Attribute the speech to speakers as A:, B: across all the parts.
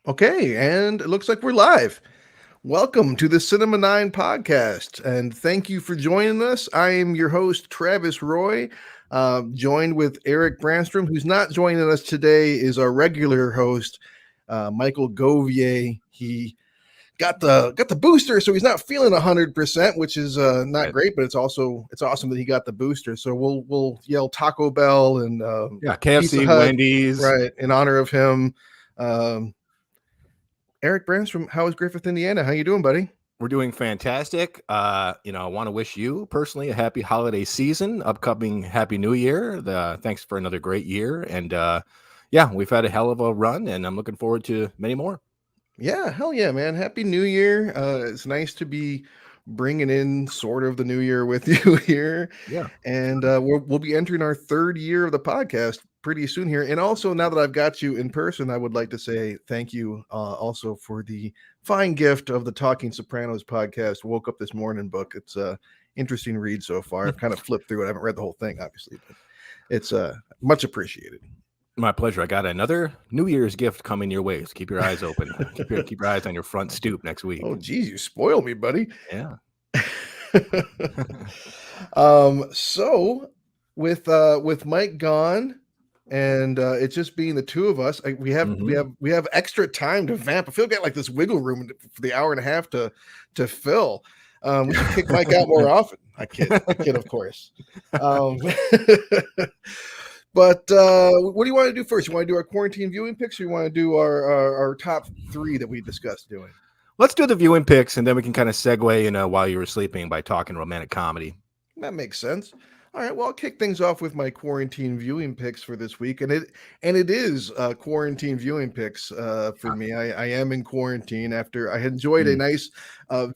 A: Okay, and it looks like we're live. Welcome to the Cinema 9 podcast, and thank you for joining us. I am your host, Travis Roy, joined with Eric Branstrom, who's not joining us today, is our regular host, Michael Govier. He got the booster, so he's not feeling 100%, which is not
B: Right.
A: great, but it's awesome that he got the booster. So we'll yell Taco Bell and
B: Yeah,
A: Pizza
B: KFC,
A: Hut,
B: Wendy's.
A: right, in honor of him. Eric Branstrom, how is Griffith, Indiana? How you doing, buddy?
B: We're doing fantastic. I want to wish you personally a happy holiday season, upcoming Happy New Year. Thanks for another great year. And we've had a hell of a run, and I'm looking forward to many more.
A: Yeah, hell yeah, man. Happy New Year. It's nice to be bringing in sort of the new year with you here.
B: Yeah.
A: And we'll be entering our third year of the podcast pretty soon here. And also, now that I've got you in person, I would like to say thank you also for the fine gift of the Talking Sopranos podcast, Woke Up This Morning book. It's a interesting read so far. I've kind of flipped through it. I haven't read the whole thing, obviously, but it's much appreciated.
B: My pleasure. I got another New Year's gift coming your way. So keep your eyes open. keep your eyes on your front stoop next week.
A: Oh, geez, you spoil me, buddy.
B: Yeah.
A: So with Mike gone and it's just being the two of us, we have extra time to vamp. I feel like this wiggle room for the hour and a half to fill. We should kick Mike out more often. I kid, of course. But what do you want to do first? You want to do our quarantine viewing picks, or you want to do our top three that we discussed doing?
B: Let's do the viewing picks, and then we can kind of segue while you were sleeping by talking romantic comedy.
A: That makes sense. All right, well, I'll kick things off with my quarantine viewing picks for this week, and it is quarantine viewing picks for me. I am in quarantine after I enjoyed a nice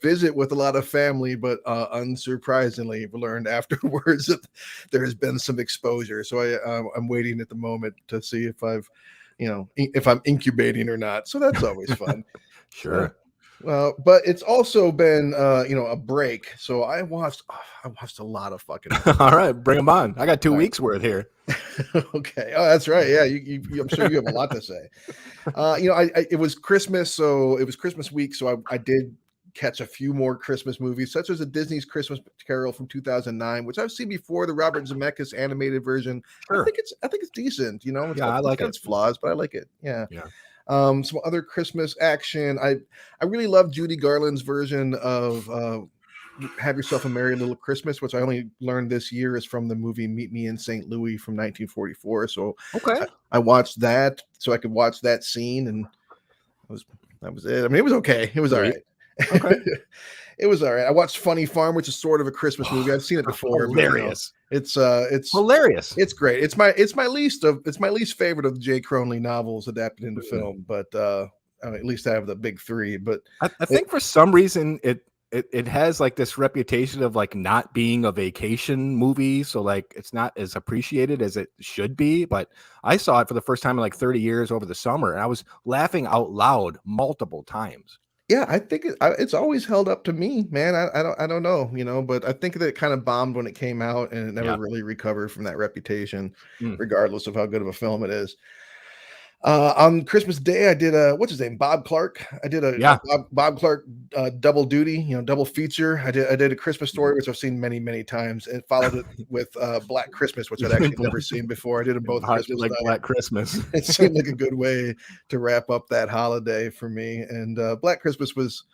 A: visit with a lot of family, but unsurprisingly, we learned afterwards that there has been some exposure. So I'm waiting at the moment to see if if I'm incubating or not. So that's always fun.
B: Sure.
A: Well, but it's also been, a break. So I watched a lot of fucking.
B: All right, bring them on. I got 2 weeks worth here.
A: Okay. Oh, that's right. Yeah, I'm sure you have a lot to say. It was Christmas, so it was Christmas week. So I did catch a few more Christmas movies, such as a Disney's Christmas Carol from 2009, which I've seen before. The Robert Zemeckis animated version.
B: Sure.
A: I think it's decent.
B: I like it.
A: It's flaws, but I like it. Yeah.
B: Yeah.
A: Some other Christmas action. I really love Judy Garland's version of Have Yourself a Merry Little Christmas, which I only learned this year is from the movie Meet Me in St. Louis from 1944. So
B: okay,
A: I watched that so I could watch that scene, and that was it. I mean, it was okay. It was all right.
B: Okay.
A: It was all right. I watched Funny Farm, which is sort of a Christmas movie. I've seen it before.
B: Hilarious.
A: But, it's
B: hilarious.
A: It's great. It's my least favorite of the Jay Cronley novels adapted into film. But at least I have the big three. But
B: I think for some reason it has like this reputation of like not being a vacation movie, so like it's not as appreciated as it should be. But I saw it for the first time in like 30 years over the summer, and I was laughing out loud multiple times.
A: Yeah, I think it's always held up to me, man. I don't know, but I think that it kind of bombed when it came out, and it never really recovered from that reputation, regardless of how good of a film it is. On Christmas Day, I did what's his name, Bob Clark. I did a Bob Clark double duty, double feature. I did A Christmas Story, which I've seen many, many times, and followed it with Black Christmas, which I'd actually never seen before. I did them both.
B: Christmas like Black Christmas.
A: It seemed like a good way to wrap up that holiday for me. And Black Christmas was,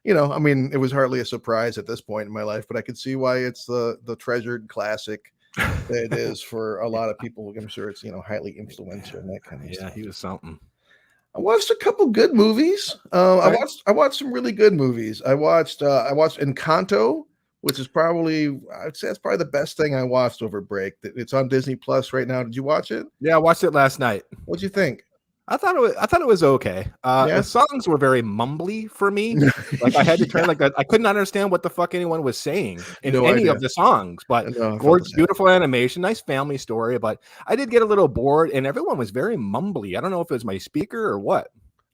A: it was hardly a surprise at this point in my life, but I could see why it's the treasured classic that it is for a lot of people. I'm sure it's highly influential and that kind of stuff.
B: Yeah, he was something.
A: I watched a couple good movies. I watched some really good movies. I watched Encanto, which is I'd say that's probably the best thing I watched over break. It's on Disney Plus right now. Did you watch it?
B: Yeah, I watched it last night.
A: What'd you think?
B: I thought it was okay. The songs were very mumbly for me. Like I had to turn I couldn't understand what the fuck anyone was saying in any of the songs. But gorgeous, beautiful animation, nice family story. But I did get a little bored, and everyone was very mumbly. I don't know if it was my speaker or what.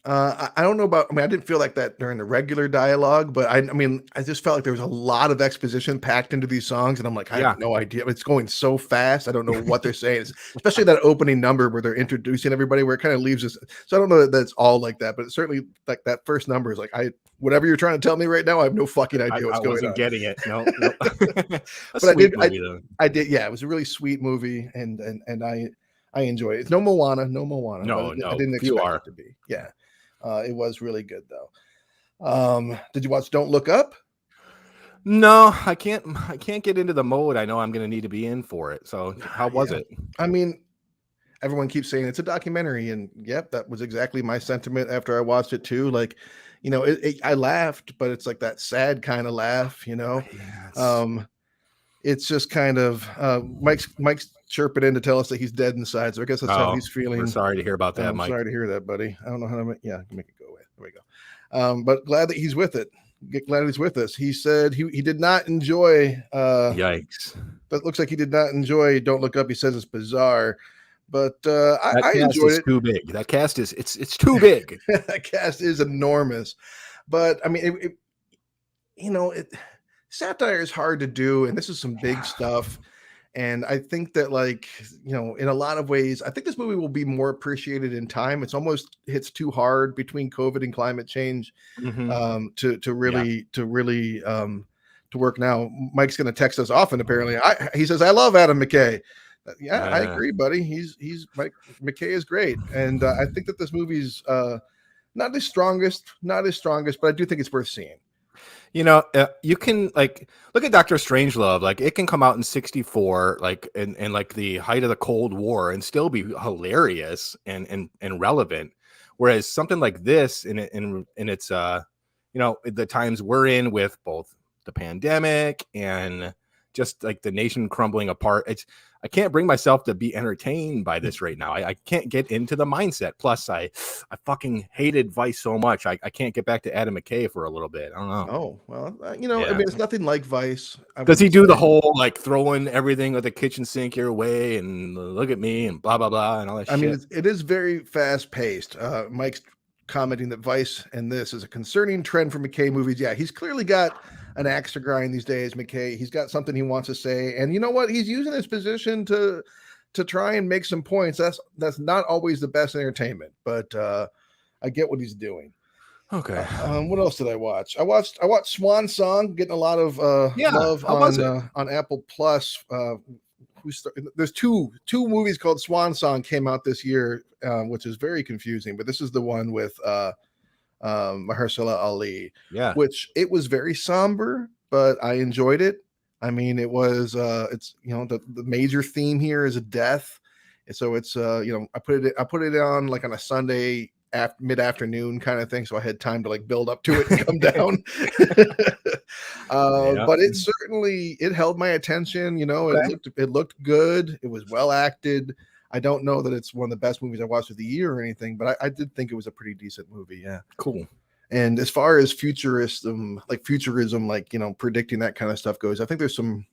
A: I don't know about. I mean, I didn't feel like that during the regular dialogue, but I mean, I just felt like there was a lot of exposition packed into these songs, and I'm like, I have
B: Yeah.
A: no idea. It's going so fast. I don't know what they're saying. Especially that opening number where they're introducing everybody, where it kind of leaves us. So I don't know that that's all like that, but it's certainly like that first number is like, whatever you're trying to tell me right now, I have no fucking idea
B: I
A: what's going
B: wasn't
A: on.
B: getting it. No, no. A
A: But
B: sweet movie though.
A: I did. Yeah, it was a really sweet movie, and I enjoyed it. It's no Moana, but
B: No,
A: I
B: no.
A: didn't
B: Few
A: expect
B: are.
A: it to be. Yeah. It was really good though. Did you watch Don't Look Up?
B: No, I can't get into the mode I know I'm gonna need to be in for it. So how was
A: Yeah.
B: it?
A: I mean, everyone keeps saying it's a documentary, and yep, that was exactly my sentiment after I watched it too. Like, I laughed, but it's like that sad kind of laugh,
B: Yeah,
A: Um, it's just kind of Mike's chirping in to tell us that he's dead inside. So I guess that's how he's
B: we're
A: feeling.
B: sorry to hear about that,
A: I'm
B: Mike.
A: sorry to hear that, buddy. I don't know how to make, yeah, I can make it go away. There we go. But glad that he's with it. Glad he's with us. He said he did not enjoy
B: Yikes.
A: that looks like he did not enjoy Don't Look Up. He says it's bizarre, but
B: That
A: I
B: cast
A: enjoyed
B: is
A: it.
B: too big. That cast is it's too big.
A: That cast is enormous, but I mean, satire is hard to do, and this is some big stuff. And I think that, like, in a lot of ways, I think this movie will be more appreciated in time. It's almost hits too hard between COVID and climate change to really to work now. Mike's going to text us often. Apparently, he says I love Adam McKay. Yeah, I agree, buddy. He's Mike McKay is great, and I think that this movie's not his strongest, but I do think it's worth seeing.
B: You can like look at Dr. Strangelove. Like it can come out in 1964, like in like the height of the Cold War, and still be hilarious and relevant. Whereas something like this, in its the times we're in with both the pandemic and just like the nation crumbling apart, I can't bring myself to be entertained by this right now. I can't get into the mindset. Plus, I fucking hated Vice so much. I can't get back to Adam McKay for a little bit. I don't know.
A: Oh, well, I mean, it's nothing like Vice.
B: Does he do the whole like throwing everything with the kitchen sink your way and look at me and blah blah blah and all that shit?
A: I mean, it is very fast paced. Mike's commenting that Vice and this is a concerning trend for McKay movies. Yeah, he's clearly got an axe to grind these days, McKay. He's got something he wants to say, and you know what? He's using his position to try and make some points. That's not always the best entertainment, but I get what he's doing.
B: Okay.
A: What else did I watch? I watched Swan Song, getting a lot of love on Apple Plus. There's two movies called Swan Song came out this year, which is very confusing. But this is the one with Mahershala Ali.
B: Yeah.
A: Which it was very somber, but I enjoyed it. I mean, it was it's the major theme here is a death, and so it's I put it on like on a Sunday mid-afternoon kind of thing, so I had time to like build up to it and come down. But it held my attention. It looked good. It was well acted. I don't know that it's one of the best movies I watched of the year or anything, but I did think it was a pretty decent movie. Yeah,
B: cool.
A: And as far as futurism, predicting that kind of stuff goes, I think there's some.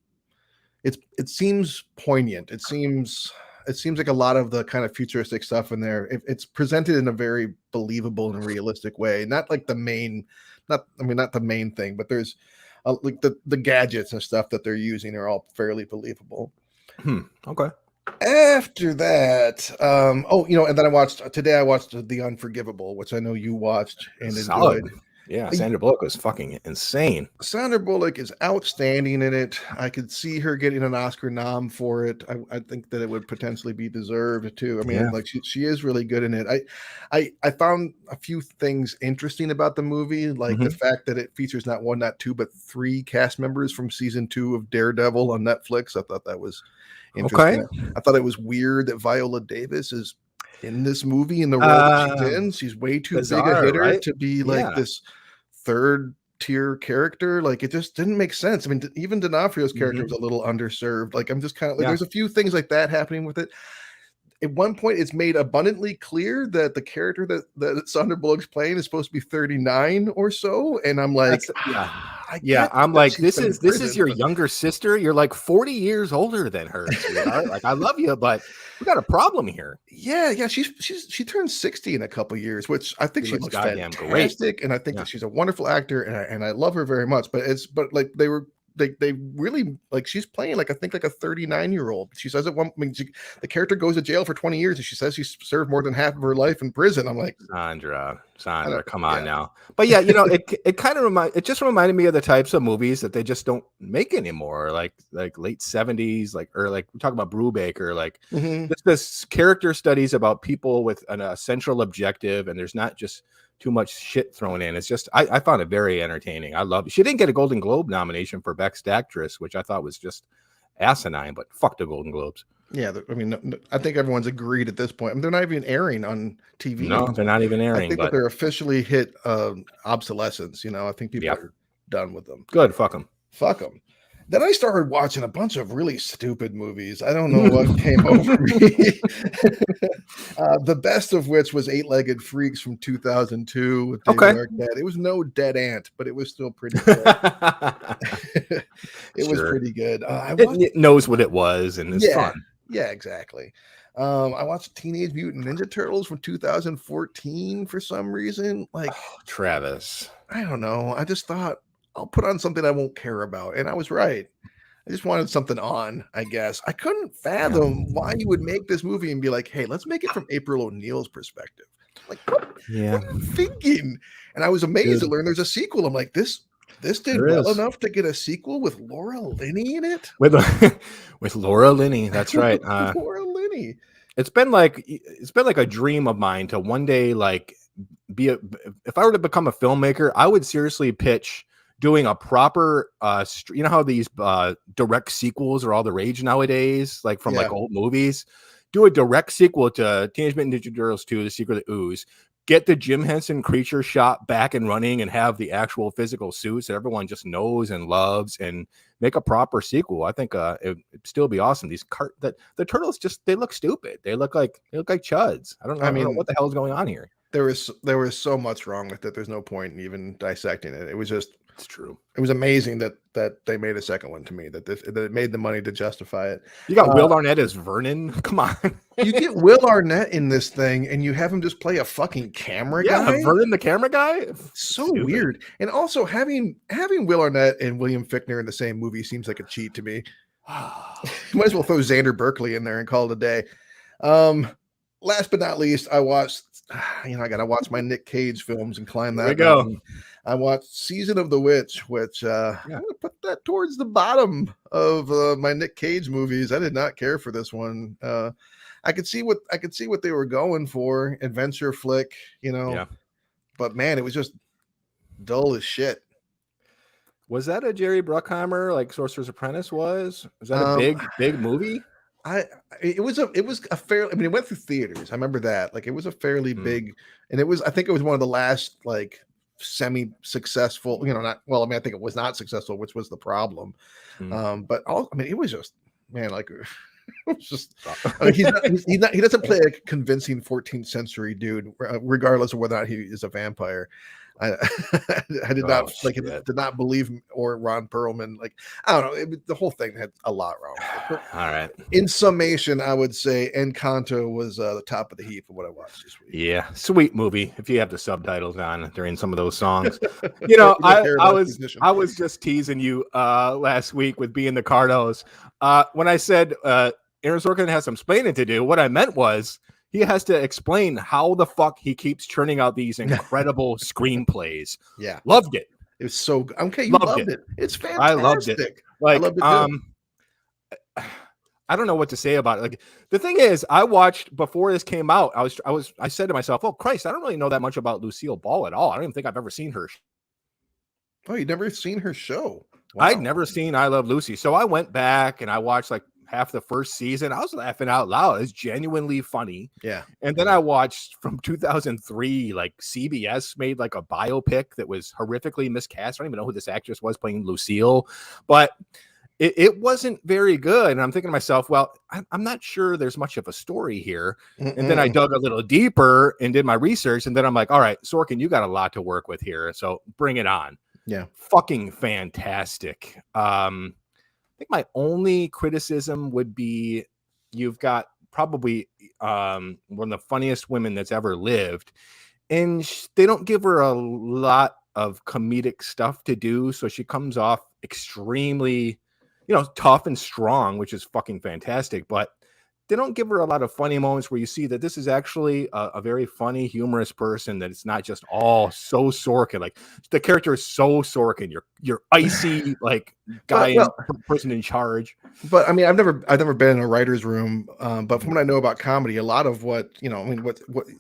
A: It seems poignant. It seems like a lot of the kind of futuristic stuff in there. It's presented in a very believable and realistic way. Not like not the main thing, but there's like the gadgets and stuff that they're using are all fairly believable.
B: Okay.
A: After that, and then I watched The Unforgivable, which I know you watched and enjoyed.
B: Yeah, Sandra Bullock was fucking insane.
A: Sandra Bullock is outstanding in it. I could see her getting an Oscar nom for it. I think that it would potentially be deserved too. I mean, like she is really good in it. I found a few things interesting about the movie, like the fact that it features not one, not two, but three cast members from season 2 of Daredevil on Netflix. I thought that was interesting. Okay. I thought it was weird that Viola Davis is in this movie in the role that she's in. She's way too big a hitter to be like this third tier character. Like it just didn't make sense. I mean, even D'Onofrio's character was a little underserved. Like I'm just kind of like there's a few things like that happening with it. at one point it's made abundantly clear that the character that Sandra Bullock's playing is supposed to be 39 or so, and I'm like,
B: yeah.
A: I
B: Yeah,
A: get
B: I'm
A: that
B: like,
A: she's
B: this
A: been in
B: is
A: prison,
B: your
A: but
B: younger sister. You're like 40 years older than her, sweetheart. Like, I love you, but we got a problem here.
A: yeah, she turns 60 in a couple years, which I think
B: She
A: she
B: looks
A: looks
B: goddamn great.
A: fantastic, and I think
B: Yeah.
A: that she's a wonderful actor, and I love her very much. But like they really, like, she's playing like, I think, like a 39-year-old. She says the character goes to jail for 20 years, and she says she's served more than half of her life in prison. I'm like,
B: Sandra, come
A: yeah.
B: on now. But yeah, it just reminded me of the types of movies that they just don't make anymore, like late 70s, or like we talk about Brubaker, like this character studies about people with a central objective, and there's not just too much shit thrown in. It's just, I found it very entertaining. I love it. She didn't get a Golden Globe nomination for Best Actress, which I thought was just asinine, but fuck the Golden Globes.
A: Yeah, I mean, I think everyone's agreed at this point. I mean, they're not even airing on TV.
B: No,
A: anymore.
B: they're not even airing.
A: I think that they're officially hit obsolescence. I think people are done with them.
B: Good, fuck them.
A: Fuck them. Then I started watching a bunch of really stupid movies. I don't know what came over me. The best of which was Eight-Legged Freaks from 2002 with David Arquette. It was no Dead Ant, but it was still pretty good. It was pretty good.
B: It knows what it was, and it's fun.
A: Yeah, exactly. I watched Teenage Mutant Ninja Turtles from 2014 for some reason. Like,
B: Travis,
A: I don't know. I just thought, I'll put on something I won't care about. And I was right. I just wanted something on, I guess. I couldn't fathom why you would make this movie and be like, hey, let's make it from April O'Neil's perspective. Like, what are you thinking? And I was amazed to learn there's a sequel. I'm like, this did well enough to get a sequel with Laura Linney in it?
B: With Laura Linney, that's right.
A: Laura Linney.
B: It's been like a dream of mine to one day, like, if I were to become a filmmaker, I would seriously pitch doing a proper how these direct sequels are all the rage nowadays, like from like old movies. Do a direct sequel to Teenage Mutant Ninja Turtles 2: The Secret of the Ooze. Get the Jim Henson creature shop back and running, and have the actual physical suits that everyone just knows and loves, and make a proper sequel. I think it'd still be awesome. The turtles they look stupid. They look like chuds. I don't know what the hell is going on here.
A: There was so much wrong with it. There's no point in even dissecting it. It was just,
B: it's true.
A: It was amazing that they made a second one to me, that it made the money to justify it.
B: You got Will Arnett as Vernon. Come on.
A: You get Will Arnett in this thing and you have him just play a fucking camera guy.
B: Vernon the camera guy.
A: So stupid. Weird. And also having Will Arnett and William Fichtner in the same movie seems like a cheat to me. You might as well throw Xander Berkeley in there and call it a day. Last but not least, I watched, I got to watch my Nick Cage films and climb that.
B: There you go.
A: I watched Season of the Witch, which I'm going to put that towards the bottom of my Nick Cage movies. I did not care for this one. I could see what they were going for, adventure flick, but man, it was just dull as shit.
B: Was that a Jerry Bruckheimer, like Sorcerer's Apprentice was? Was that a big movie?
A: It was a fairly, it went through theaters. I remember that. Like, it was a fairly big, and I think it was one of the last, like, semi-successful, I think it was not successful, which was the problem. But it was just, man, like, it was just, he doesn't play a convincing 14th century dude, regardless of whether or not he is a vampire. I did not did not believe him, or Ron Perlman. Like, I don't know, the whole thing had a lot wrong with it.
B: All right. In
A: summation, I would say Encanto was the top of the heap of what I watched this week.
B: Yeah, sweet movie. If you have the subtitles on during some of those songs, I was just teasing you last week with being the Cardos. When I said Aaron Sorkin has some explaining to do, what I meant was, he has to explain how the fuck he keeps churning out these incredible screenplays.
A: Yeah.
B: Loved it.
A: It was so good. Okay, you loved it. It's fantastic.
B: I loved it. Like, I don't know what to say about it. Like, the thing is, I watched before this came out. I said to myself, "Oh Christ, I don't really know that much about Lucille Ball at all. I don't even think I've ever seen her."
A: Oh, you'd never seen her show?
B: Wow. I'd never seen I Love Lucy. So I went back and I watched like half the first season. I was laughing out loud. It's genuinely funny.
A: Yeah.
B: And then I watched from 2003, like CBS made like a biopic that was horrifically miscast. I don't even know who this actress was playing Lucille, but it wasn't very good. And I'm thinking to myself, well, I'm not sure there's much of a story here. And then I dug a little deeper and did my research. And then I'm like, all right, Sorkin, you got a lot to work with here. So bring it on.
A: Yeah.
B: Fucking fantastic. I think my only criticism would be you've got probably one of the funniest women that's ever lived. And they don't give her a lot of comedic stuff to do. So she comes off extremely, tough and strong, which is fucking fantastic. But they don't give her a lot of funny moments where you see that this is actually a very funny, humorous person, that it's not just all so Sorkin. Like, the character is so Sorkin. You're icy, like, guy, person in charge.
A: But I mean, I've never been in a writer's room. But from what I know about comedy, a lot of what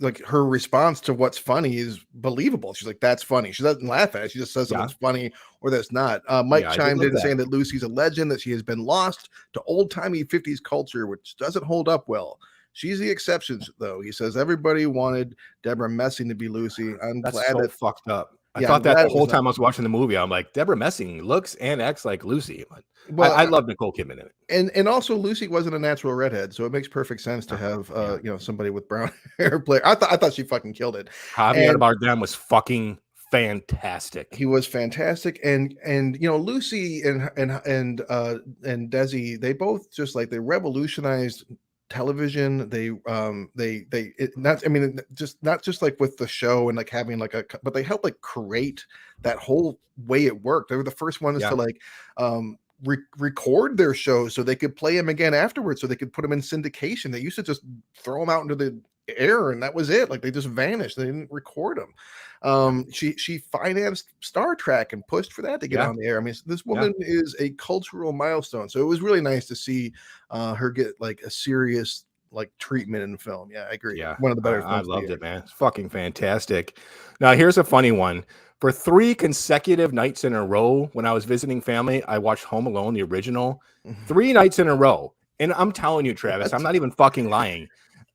A: like her response to what's funny is believable. She's like, "That's funny." She doesn't laugh at it. She just says something's funny or that's not. Mike chimed in saying that Lucy's a legend, that she has been lost to old-timey 50s culture, which doesn't hold up well. She's the exception, though. He says everybody wanted Deborah Messing to be Lucy.
B: That's so fucked up. I thought that the whole time I was watching the movie. I'm like, Deborah Messing looks and acts like Lucy. But I love Nicole Kidman in it.
A: And also Lucy wasn't a natural redhead, so it makes perfect sense to have somebody with brown hair play. I thought she fucking killed it.
B: Javier Bardem was fucking fantastic.
A: He was fantastic, and Lucy and Desi, they both just like, they revolutionized television. Not just like with the show and like having like but they helped like create that whole way it worked. They were the first ones to like record their shows so they could play them again afterwards, so they could put them in syndication. They used to just throw them out into the air and that was it. Like, they just vanished. They didn't record them. She financed Star Trek and pushed for that to get on the air. I mean, this woman is a cultural milestone. So it was really nice to see her get like a serious like treatment in the film. Yeah, I agree.
B: Yeah,
A: one of the better
B: I loved it, man. It's fucking fantastic. Now, here's a funny one. For 3 consecutive nights in a row, when I was visiting family, I watched Home Alone, the original, 3 nights in a row. And I'm telling you, Travis, I'm not even fucking lying.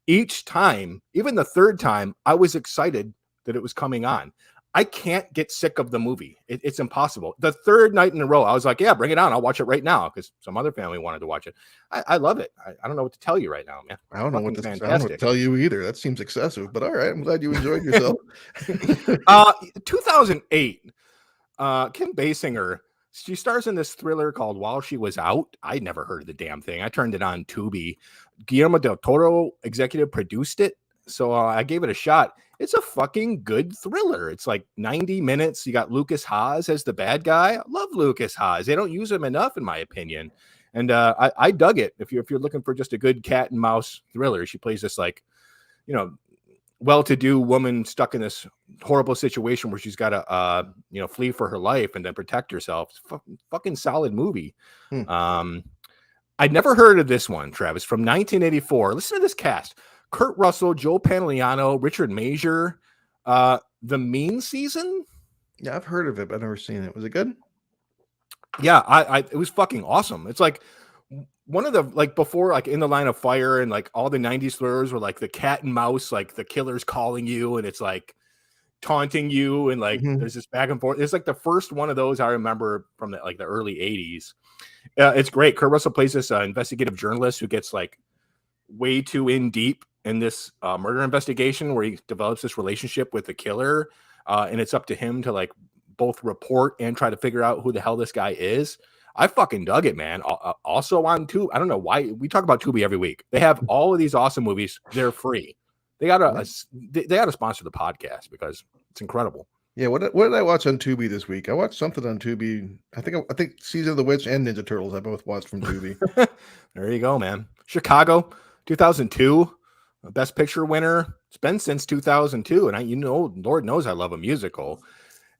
B: Each time, even the third time, I was excited that it was coming on. I can't get sick of the movie. It's impossible. The third night in a row, I was like, yeah, bring it on. I'll watch it right now, because some other family wanted to watch it. I love it. I don't know what to tell you right now, man.
A: I don't know what to tell you either. That seems excessive, but all right. I'm glad you enjoyed yourself.
B: 2008, Kim Basinger, she stars in this thriller called While She Was Out. I never heard of the damn thing. I turned it on Tubi. Guillermo del Toro executive produced it, so I gave it a shot. It's a fucking good thriller. It's like 90 minutes. You got Lucas Haas as the bad guy. I love Lucas Haas. They don't use him enough, in my opinion. And I dug it. If you're looking for just a good cat and mouse thriller, she plays this like, well-to-do woman stuck in this horrible situation where she's got to flee for her life and then protect herself. It's fucking solid movie. I'd never heard of this one, Travis, from 1984. Listen to this cast: Kurt Russell, Joe Pantoliano, Richard Major. The Mean Season.
A: Yeah, I've heard of it, but I've never seen it. Was it good?
B: Yeah, it was fucking awesome. It's like one of the, like, before, like, In the Line of Fire and like all the 90s thrillers were like the cat and mouse, like the killer's calling you and it's like taunting you and like there's this back and forth. It's like the first one of those I remember from the early 80s. It's great. Kurt Russell plays this investigative journalist who gets like way too in deep in this murder investigation, where he develops this relationship with the killer, and it's up to him to like both report and try to figure out who the hell this guy is. I fucking dug it, man. Also on Tubi, I don't know why we talk about Tubi every week. They have all of these awesome movies. They're free. They gotta sponsor the podcast because it's incredible.
A: Yeah, what did I watch on Tubi this week? I watched something on Tubi. I think Season of the Witch and Ninja Turtles I both watched from Tubi.
B: There you go, man. Chicago, 2002, Best Picture winner. It's been since 2002, and Lord knows I love a musical.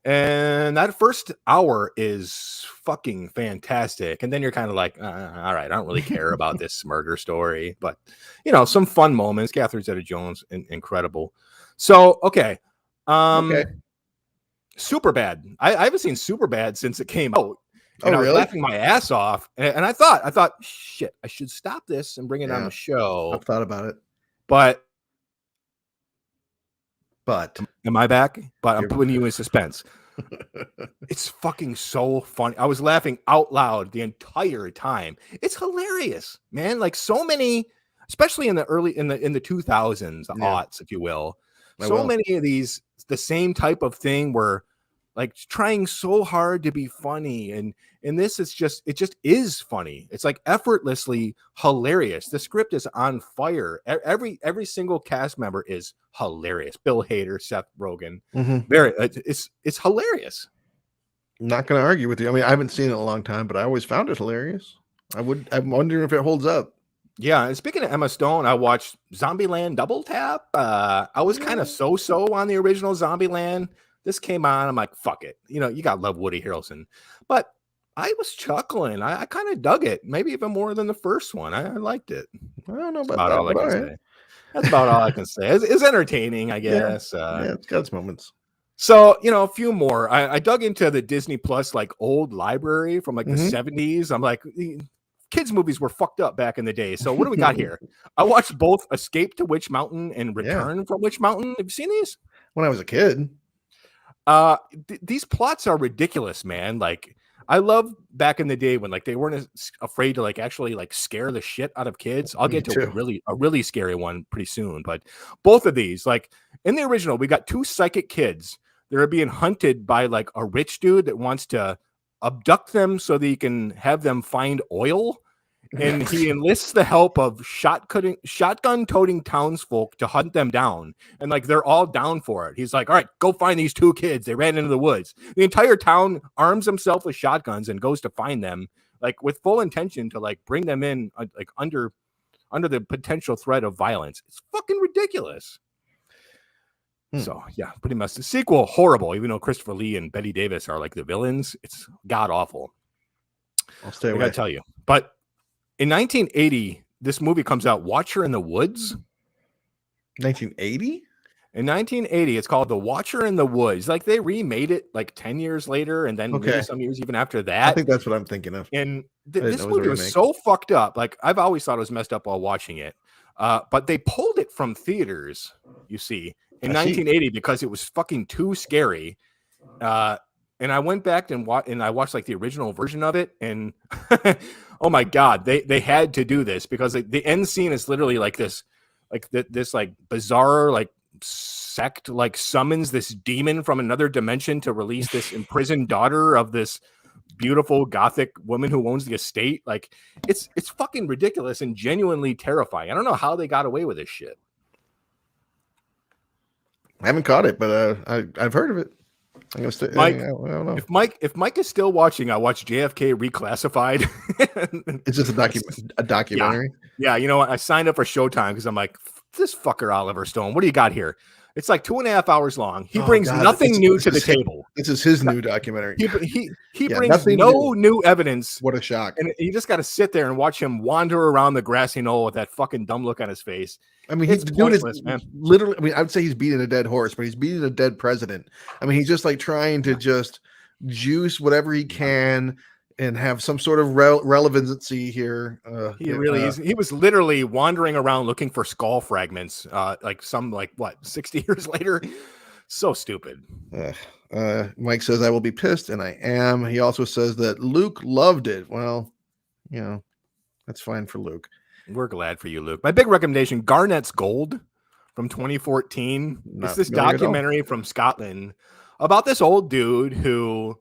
B: And that first hour is fucking fantastic. And then you're kind of like, all right, I don't really care about this murder story. But, some fun moments. Catherine Zeta-Jones, incredible. So, okay. Superbad. I haven't seen Superbad since it came out. And I was laughing my ass off. And I thought, shit, I should stop this and bring it on the show.
A: I've thought about it.
B: But
A: am
B: I back? But I'm putting you in suspense. It's fucking so funny. I was laughing out loud the entire time. It's hilarious, man. Like so many, especially in the 2000s, the
A: Yeah,
B: aughts, if you will.
A: I
B: So
A: will.
B: many of these, the same type of thing where like trying so hard to be funny, and this is just it just is funny. It's like effortlessly hilarious. The script is on fire. Every single cast member is hilarious. Bill Hader, Seth Rogen,
A: Mhm.
B: very it's hilarious.
A: Not gonna argue with you. I mean, I haven't seen it in a long time, but I always found it hilarious. I'm wondering if it holds up.
B: Yeah, and speaking of Emma Stone, I watched Zombieland Double Tap. I was kind of so on the original Zombieland. This came on, I'm like, fuck it. You know, you gotta love Woody Harrelson. But I was chuckling. I kind of dug it, maybe even more than the first one. I liked it.
A: I don't know
B: That's
A: about
B: about
A: that,
B: all I
A: but all
B: can
A: right.
B: say. That's about all I can say. It's entertaining, I
A: Yeah,
B: guess.
A: yeah, it's got its moments.
B: So, you know, a few more. I dug into the Disney Plus like old library from like the
A: Mhm.
B: 70s. I'm like, kids' movies were fucked up back in the day. So, what do we got here? I watched both Escape to Witch Mountain and
A: Yeah,
B: Return from Witch Mountain. Have you seen these?
A: when I was a kid.
B: These plots are ridiculous, man. Like, I love back in the day when like they weren't afraid to like actually like scare the shit out of kids. I'll
A: Me
B: get to
A: too.
B: a really scary one pretty soon. But both of these, like in the original, we got two psychic kids. They're being hunted by like a rich dude that wants to abduct them so that he can have them find oil. And he enlists the help of shotgun toting townsfolk to hunt them down. And like they're all down for it. He's like, all right, go find these two kids. They ran into the woods. The entire town arms himself with shotguns and goes to find them, like with full intention to like bring them in like under the potential threat of violence. It's fucking ridiculous. So yeah, pretty much the sequel, horrible, even though Christopher Lee and Betty Davis are like the villains. It's god awful.
A: I'll stay
B: I
A: away.
B: gotta tell you. But in 1980, this movie comes out, Watcher in the Woods.
A: 1980?
B: In 1980, it's called The Watcher in the Woods. Like they remade it like 10 years later, and then maybe
A: Okay.
B: some years even after
A: I
B: that.
A: think that's what I'm thinking of.
B: And
A: I didn't know
B: this
A: it was a
B: movie was
A: remake.
B: so fucked up. Like I've always thought it was messed up while watching it. But they pulled it from theaters, you see, in 1980 because it was fucking too scary. And I went back and I watched like the original version of it, and oh my god, they had to do this because the end scene is literally like this, this like bizarre like sect like summons this demon from another dimension to release this imprisoned daughter of this beautiful gothic woman who owns the estate. Like it's fucking ridiculous and genuinely terrifying. I don't know how they got away with this shit.
A: I haven't caught it, but I've heard of it. I'm gonna stay.
B: Mike,
A: I don't know.
B: If Mike is still watching, I watched JFK Reclassified.
A: It's just a documentary.
B: Yeah, you know what? I signed up for Showtime because I'm like, this fucker Oliver Stone. What do you got here? It's like 2.5 hours long. He brings nothing new to the table.
A: This is his new documentary.
B: He brings no new evidence.
A: What a shock!
B: And you just got to sit there and watch him wander around the grassy knoll with that fucking dumb look on his face.
A: I mean, he's doing it, man. Literally, I mean, I would say he's beating a dead horse, but he's beating a dead president. I mean, he's just like trying to just juice whatever he can and have some sort of relevancy here.
B: He really is. He was literally wandering around looking for skull fragments, like 60 years later. So stupid.
A: Mike says, I will be pissed, and I am. He also says that Luke loved it. Well, you know, that's fine for Luke.
B: We're glad for you, Luke. My big recommendation, Garnet's Gold from 2014. It's this documentary from Scotland about this old dude who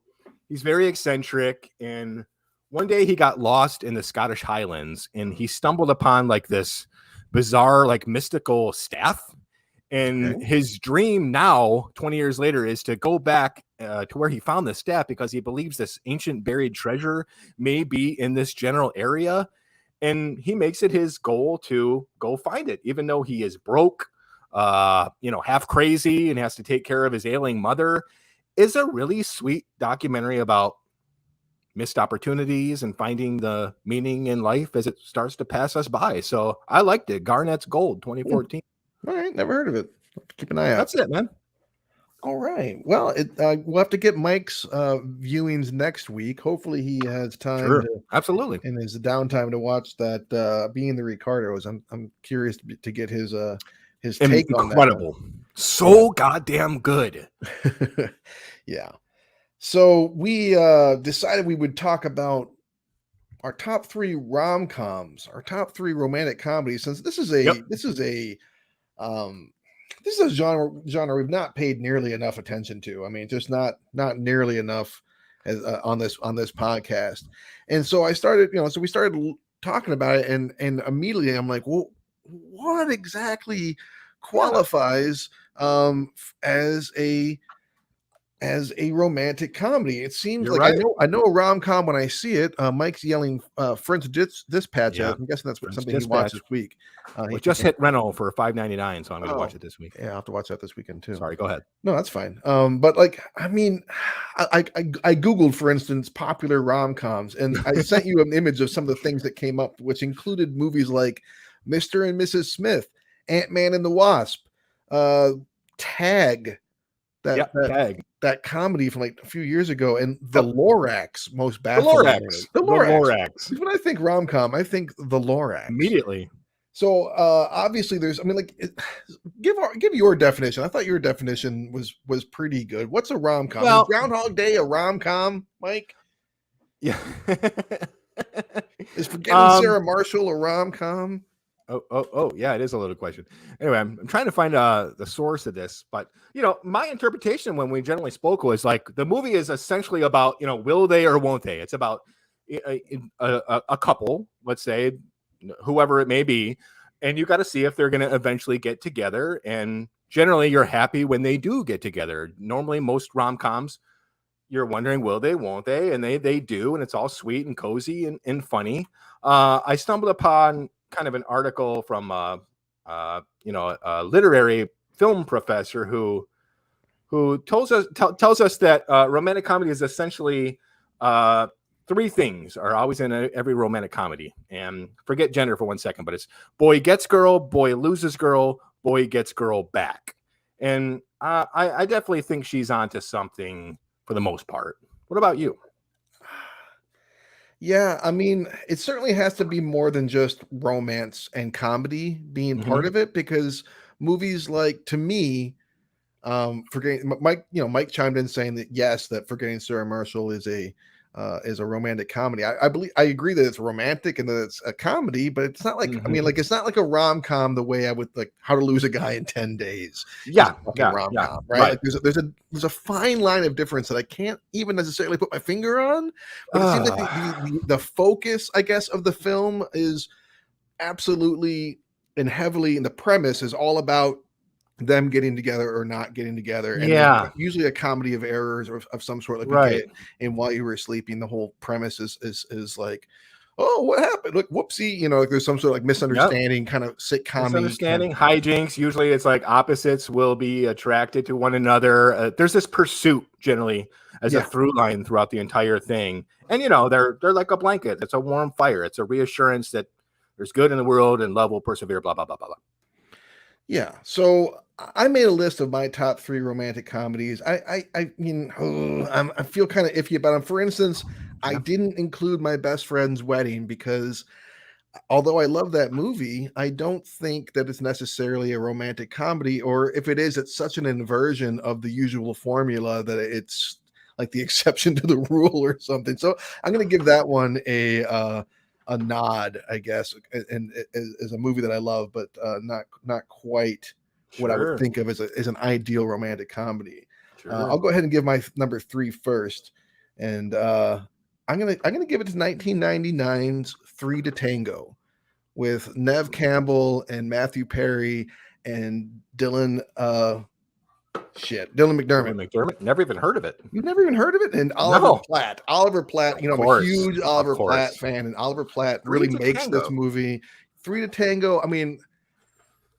B: he's very eccentric, and one day he got lost in the Scottish Highlands and he stumbled upon like this bizarre, like mystical staff. And his dream now, 20 years later, is to go back to where he found this staff because he believes this ancient buried treasure may be in this general area. And he makes it his goal to go find it, even though he is broke, half crazy and has to take care of his ailing mother. Is a really sweet documentary about missed opportunities and finding the meaning in life as it starts to pass us by. So I liked it. Garnet's Gold 2014.
A: All right. Never heard of it. Keep an eye out.
B: That's it, man.
A: All right. Well, we'll have to get Mike's viewings next week. Hopefully he has time
B: absolutely
A: in his downtime to watch that Being the Ricardos. I'm curious to get his take on that.
B: Incredible. So goddamn good.
A: Yeah. So we decided we would talk about our top 3 rom-coms, our top 3 romantic comedies, since this is
B: Yep.
A: um this is a genre we've not paid nearly enough attention to. I mean, just not nearly enough as on this podcast. And so I started, so we started talking about it, and immediately I'm like, well, what exactly qualifies as a romantic comedy? It seems
B: You're
A: like
B: right.
A: I know a rom-com when I see it. Mike's yelling French Dispatch
B: Yeah.
A: at. I'm guessing that's
B: French
A: something he watched
B: Dispatch.
A: this week.
B: Well, just hit Renault for $5.99, so I'm going to watch
A: Oh,
B: it this week.
A: yeah, I'll have to watch that this weekend too.
B: Sorry, go ahead.
A: No, that's fine. But like, I mean, I googled, for instance, popular rom-coms, and I sent you an image of some of the things that came up, which included movies like Mr. and Mrs. Smith, Ant-Man and the Wasp, Tag,
B: Tag.
A: that comedy from like a few years ago, and The
B: Yep.
A: Lorax, most
B: The
A: bafflingly.
B: Lorax.
A: The
B: The
A: Lorax.
B: Lorax.
A: When I think rom-com, I think The Lorax.
B: Immediately.
A: So obviously there's, I mean, like, give your definition. I thought your definition was pretty good. What's a rom-com?
B: Well-
A: Is Groundhog Day a rom-com, Mike?
B: Yeah.
A: Is Forgetting Sarah Marshall a rom-com?
B: Oh, yeah, it is a loaded question. Anyway, I'm trying to find the source of this, but my interpretation when we generally spoke was like the movie is essentially about will they or won't they? It's about a couple, let's say, whoever it may be, and you got to see if they're going to eventually get together. And generally, you're happy when they do get together. Normally, most rom-coms, you're wondering, will they, won't they? And they do, and it's all sweet and cozy and funny. I stumbled upon kind of an article from a literary film professor who tells us that romantic comedy is essentially 3 things are always in every romantic comedy. And forget gender for 1 second, but it's boy gets girl, boy loses girl, boy gets girl back. And I definitely think she's onto something for the most part. What about you?
A: Yeah, I mean, it certainly has to be more than just romance and comedy being part of it, because movies like, to me, Forgetting Mike chimed in saying that yes, that Forgetting Sarah Marshall is a romantic comedy. I believe, I agree that it's romantic and that it's a comedy, but it's not like, I mean, like, it's not like a rom-com the way I would like How to Lose a Guy in 10 Days.
B: Yeah,
A: rom-com, right? Like there's a fine line of difference that I can't even necessarily put my finger on, but it seems like the focus, I guess, of the film is absolutely and heavily, and the premise is all about them getting together or not getting together, and usually a comedy of errors or of some sort, like we get in While You Were Sleeping. The whole premise is like, oh, what happened? Like, whoopsie, like there's some sort of like misunderstanding, kind of sitcom
B: misunderstanding, hijinks. Usually it's like opposites will be attracted to one another. There's this pursuit generally as a through line throughout the entire thing, and they're like a blanket. It's a warm fire. It's a reassurance that there's good in the world and love will persevere, blah blah blah blah blah.
A: Yeah, so I made a list of my top 3 romantic comedies. I mean, I feel kind of iffy about them. For instance, I didn't include My Best Friend's Wedding because although I love that movie, I don't think that it's necessarily a romantic comedy, or if it is, it's such an inversion of the usual formula that it's like the exception to the rule or something. So I'm going to give that one a nod, I guess, and as a movie that I love, but not quite what I would think of as an ideal romantic comedy. I'll go ahead and give my number 3 first, and I'm gonna give it to 1999's 3 to Tango, with Nev Campbell and Matthew Perry and Dylan McDermott.
B: Dylan McDermott? Never even heard of it.
A: You've never even heard of it? And Oliver Platt. Oliver Platt, I'm a huge Oliver Platt fan, and Oliver Platt really makes this movie. 3 to Tango. I mean,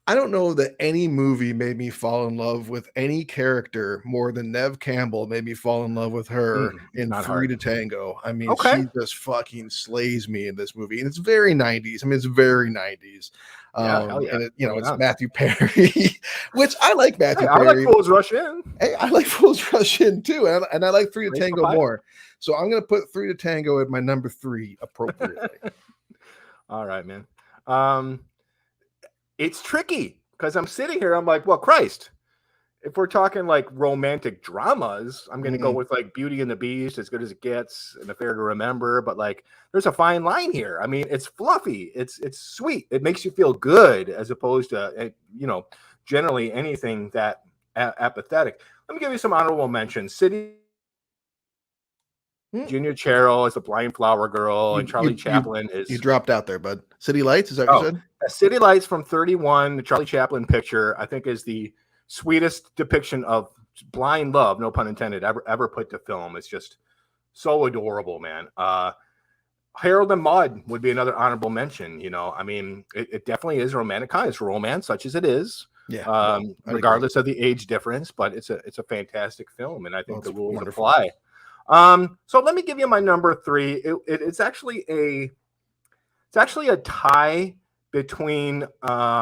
A: I don't know that any movie made me fall in love with any character more than Nev Campbell made me fall in love with her in 3 to Tango. I mean, she just fucking slays me in this movie. And it's very 90s. I mean, it's very 90s. And it's Matthew Perry, which I like Matthew Perry.
B: I like Fools Rush In.
A: Hey, I like Fools Rush In too. And I like 3 to Tango more. So I'm going to put 3 to Tango at my number 3 appropriately.
B: All right, man. It's tricky because I'm sitting here. I'm like, well, Christ, if we're talking like romantic dramas, I'm going to go with like Beauty and the Beast, As Good as It Gets, and Affair to Remember. But like, there's a fine line here. I mean, it's fluffy, it's sweet, it makes you feel good, as opposed to generally anything that apathetic. Let me give you some honorable mentions. City. Junior Cheryl is the blind flower girl, and Charlie Chaplin is.
A: You dropped out there, bud. City Lights, is that what you said?
B: City Lights from 31, the Charlie Chaplin picture, I think is the sweetest depiction of blind love, no pun intended, ever put to film. It's just so adorable, man. Harold and Maude would be another honorable mention. I mean, it definitely is romantic. It's romance, such as it is.
A: Yeah.
B: Regardless of the age difference, but it's a fantastic film, and I think the rules
A: wonderful.
B: apply. So let me give you my number 3. It's actually a tie between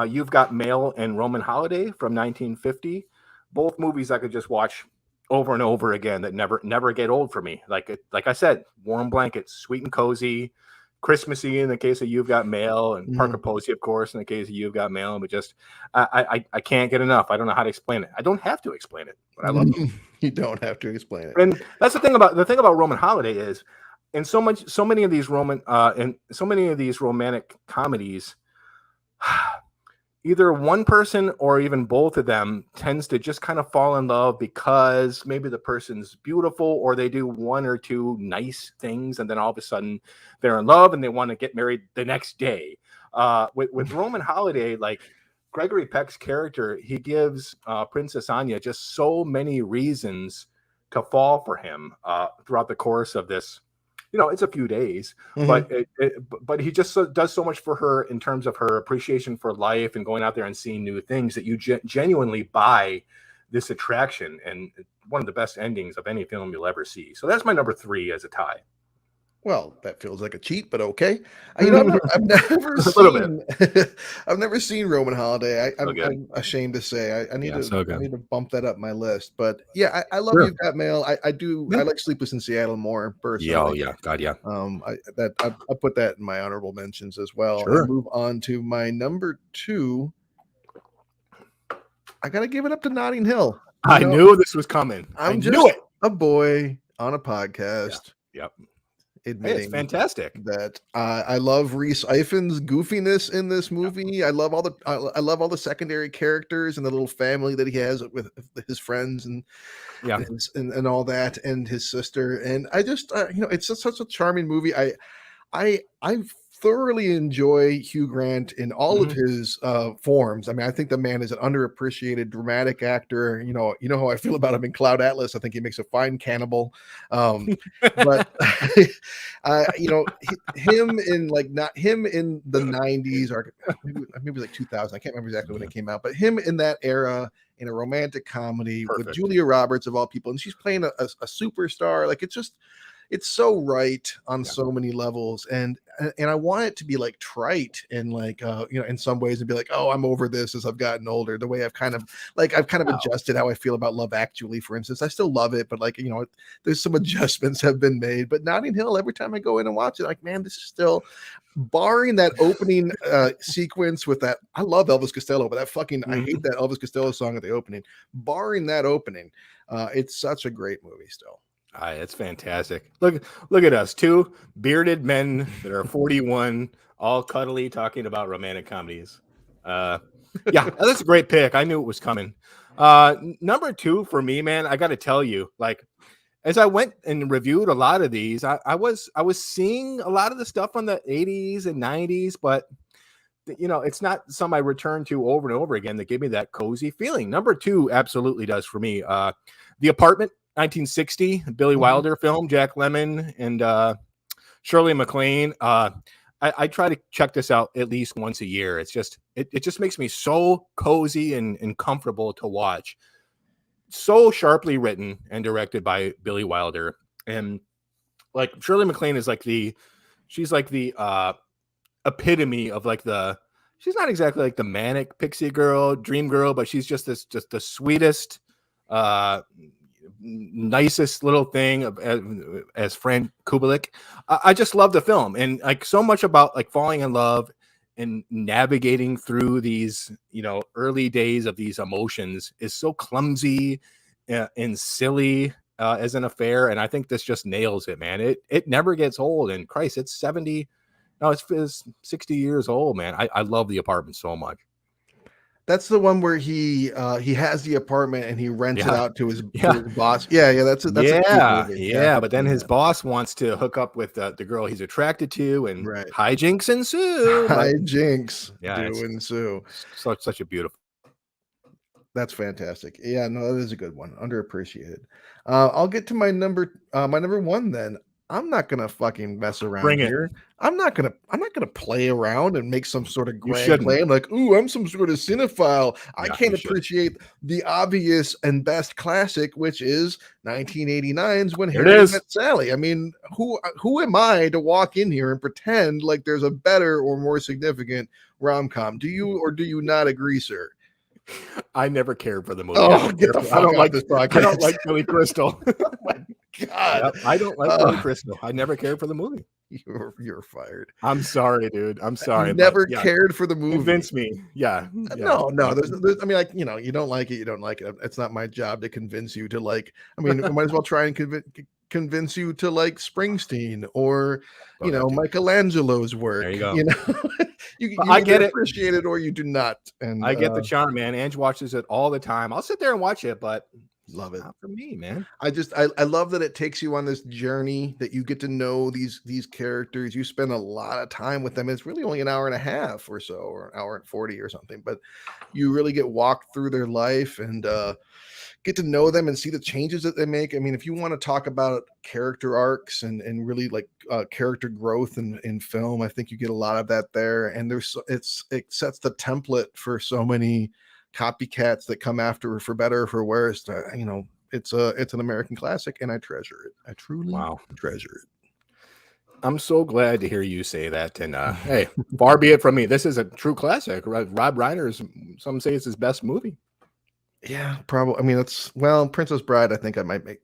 B: You've Got Mail and Roman Holiday from 1950. Both movies I could just watch over and over again that never get old for me. Like I said, warm blankets, sweet and cozy, Christmassy in the case of You've Got Mail, and Parker Posey, of course, in the case of You've Got Mail. But just I can't get enough. I don't know how to explain it. I don't have to explain it, but I love it.
A: You don't have to explain it.
B: And that's the thing about Roman Holiday is, and so many of these romantic comedies, either one person or even both of them tends to just kind of fall in love because maybe the person's beautiful, or they do one or two nice things, and then all of a sudden they're in love and they want to get married the next day. With Roman Holiday, like Gregory Peck's character, he gives Princess Anya just so many reasons to fall for him throughout the course of this. It's a few days, but he just does so much for her in terms of her appreciation for life and going out there and seeing new things, that you genuinely buy this attraction, and one of the best endings of any film you'll ever see. So that's my number 3 as a tie.
A: Well, that feels like a cheat, but okay. I've never seen Roman Holiday. I'm ashamed to say. I need to bump that up my list. But yeah, I love You've Got Mail. I do. I like Sleepless in Seattle more personally.
B: Yeah. God, yeah.
A: I put that in my honorable mentions as well.
B: Sure.
A: And move on to my number 2. I got to give it up to Notting Hill.
B: I knew this was coming.
A: I'm just a boy on a podcast.
B: Yep.
A: Admitting
B: it's fantastic
A: that I love Rhys Ifans' goofiness in this movie. I love all the secondary characters and the little family that he has with his friends and and all that, and his sister. And I just it's just such a charming movie. I thoroughly enjoy Hugh Grant in all of his forms. I mean, I think the man is an underappreciated dramatic actor. You know how I feel about him in Cloud Atlas. I think he makes a fine cannibal. But him in the 90s or maybe like 2000. I can't remember exactly when it came out, but him in that era in a romantic comedy with Julia Roberts of all people, and she's playing a superstar. Like it's so right on so many levels, and I want it to be like trite and like in some ways, and be like, oh, I'm over this as I've gotten older. The way I've kind of adjusted how I feel about Love Actually, for instance. I still love it, but there's some adjustments have been made. But Notting Hill, every time I go in and watch it, like, man, this is still, barring that opening sequence with that. I love Elvis Costello, but I hate that Elvis Costello song at the opening. Barring that opening, it's such a great movie still.
B: It's fantastic. Look at us, 2 bearded men that are 41, all cuddly, talking about romantic comedies. That's a great pick. I knew it was coming. Number 2 for me, man, I got to tell you, like, as I went and reviewed a lot of these, I was seeing a lot of the stuff from the 80s and 90s, but it's not some I return to over and over again that give me that cozy feeling. Number 2 absolutely does for me. The Apartment, 1960, Billy Wilder film, Jack Lemmon and Shirley MacLaine. I try to check this out at least once a year. It's just it just makes me so cozy and comfortable to watch. So sharply written and directed by Billy Wilder, and like Shirley MacLaine is she's like the epitome of she's not exactly like the manic pixie girl, dream girl, but she's just the sweetest, nicest little thing as Fran Kubelik. I just love the film, and like so much about like falling in love and navigating through these, early days of these emotions is so clumsy and silly as an affair. And I think this just nails it, man. It never gets old. And Christ, it's 70. No, it's 60 years old, man. I love The Apartment so much.
A: That's the one where he has the apartment and he rents it out to his boss. That's a cute movie.
B: Yeah. But then his boss wants to hook up with the girl he's attracted to, and hijinks ensue.
A: Hijinks do ensue.
B: Such a beautiful.
A: That's fantastic. Yeah, no, that is a good one. Underappreciated. I'll get to my number one then. I'm not gonna fucking mess around here. I'm not gonna play around and make some sort of grand claim like, "Ooh, I'm some sort of cinephile." I can't appreciate the obvious and best classic, which is 1989's When Harry Met Sally. I mean, who am I to walk in here and pretend like there's a better or more significant rom-com? Do you or do you not agree, sir?
B: I never cared for the movie.
A: Oh, get the fuck
B: I don't
A: like this podcast.
B: I don't like Billy Crystal.
A: Oh my God.
B: Yep, I don't like Billy Crystal. I never cared for the movie.
A: You're fired.
B: I'm sorry, dude. I'm sorry.
A: You never cared for the movie.
B: Convince me. Yeah.
A: No. There's, I mean, like, you don't like it. You don't like it. It's not my job to convince you to like. I mean, I might as well try and convince you to like Springsteen or Michelangelo's work.
B: There you go.
A: You
B: I get it.
A: Appreciate it or you do not. And
B: I get the charm, man. Ange watches it all the time. I'll sit there and watch it, but
A: love it.
B: Not for me, man.
A: I love that it takes you on this journey, that you get to know these characters. You spend a lot of time with them. It's really only an hour and a half or so, or an hour and 40 or something, but you really get walked through their life and get to know them and see the changes that they make. I mean, if you want to talk about character arcs and really like character growth in film, I think you get a lot of that there. And it sets the template for so many copycats that come after, for better or for worse. It's an American classic, and I treasure it. I truly treasure it.
B: I'm so glad to hear you say that. And hey, far be it from me. This is a true classic. Rob Reiner's, some say it's his best movie.
A: Yeah, probably. I mean, Princess Bride, I think I might be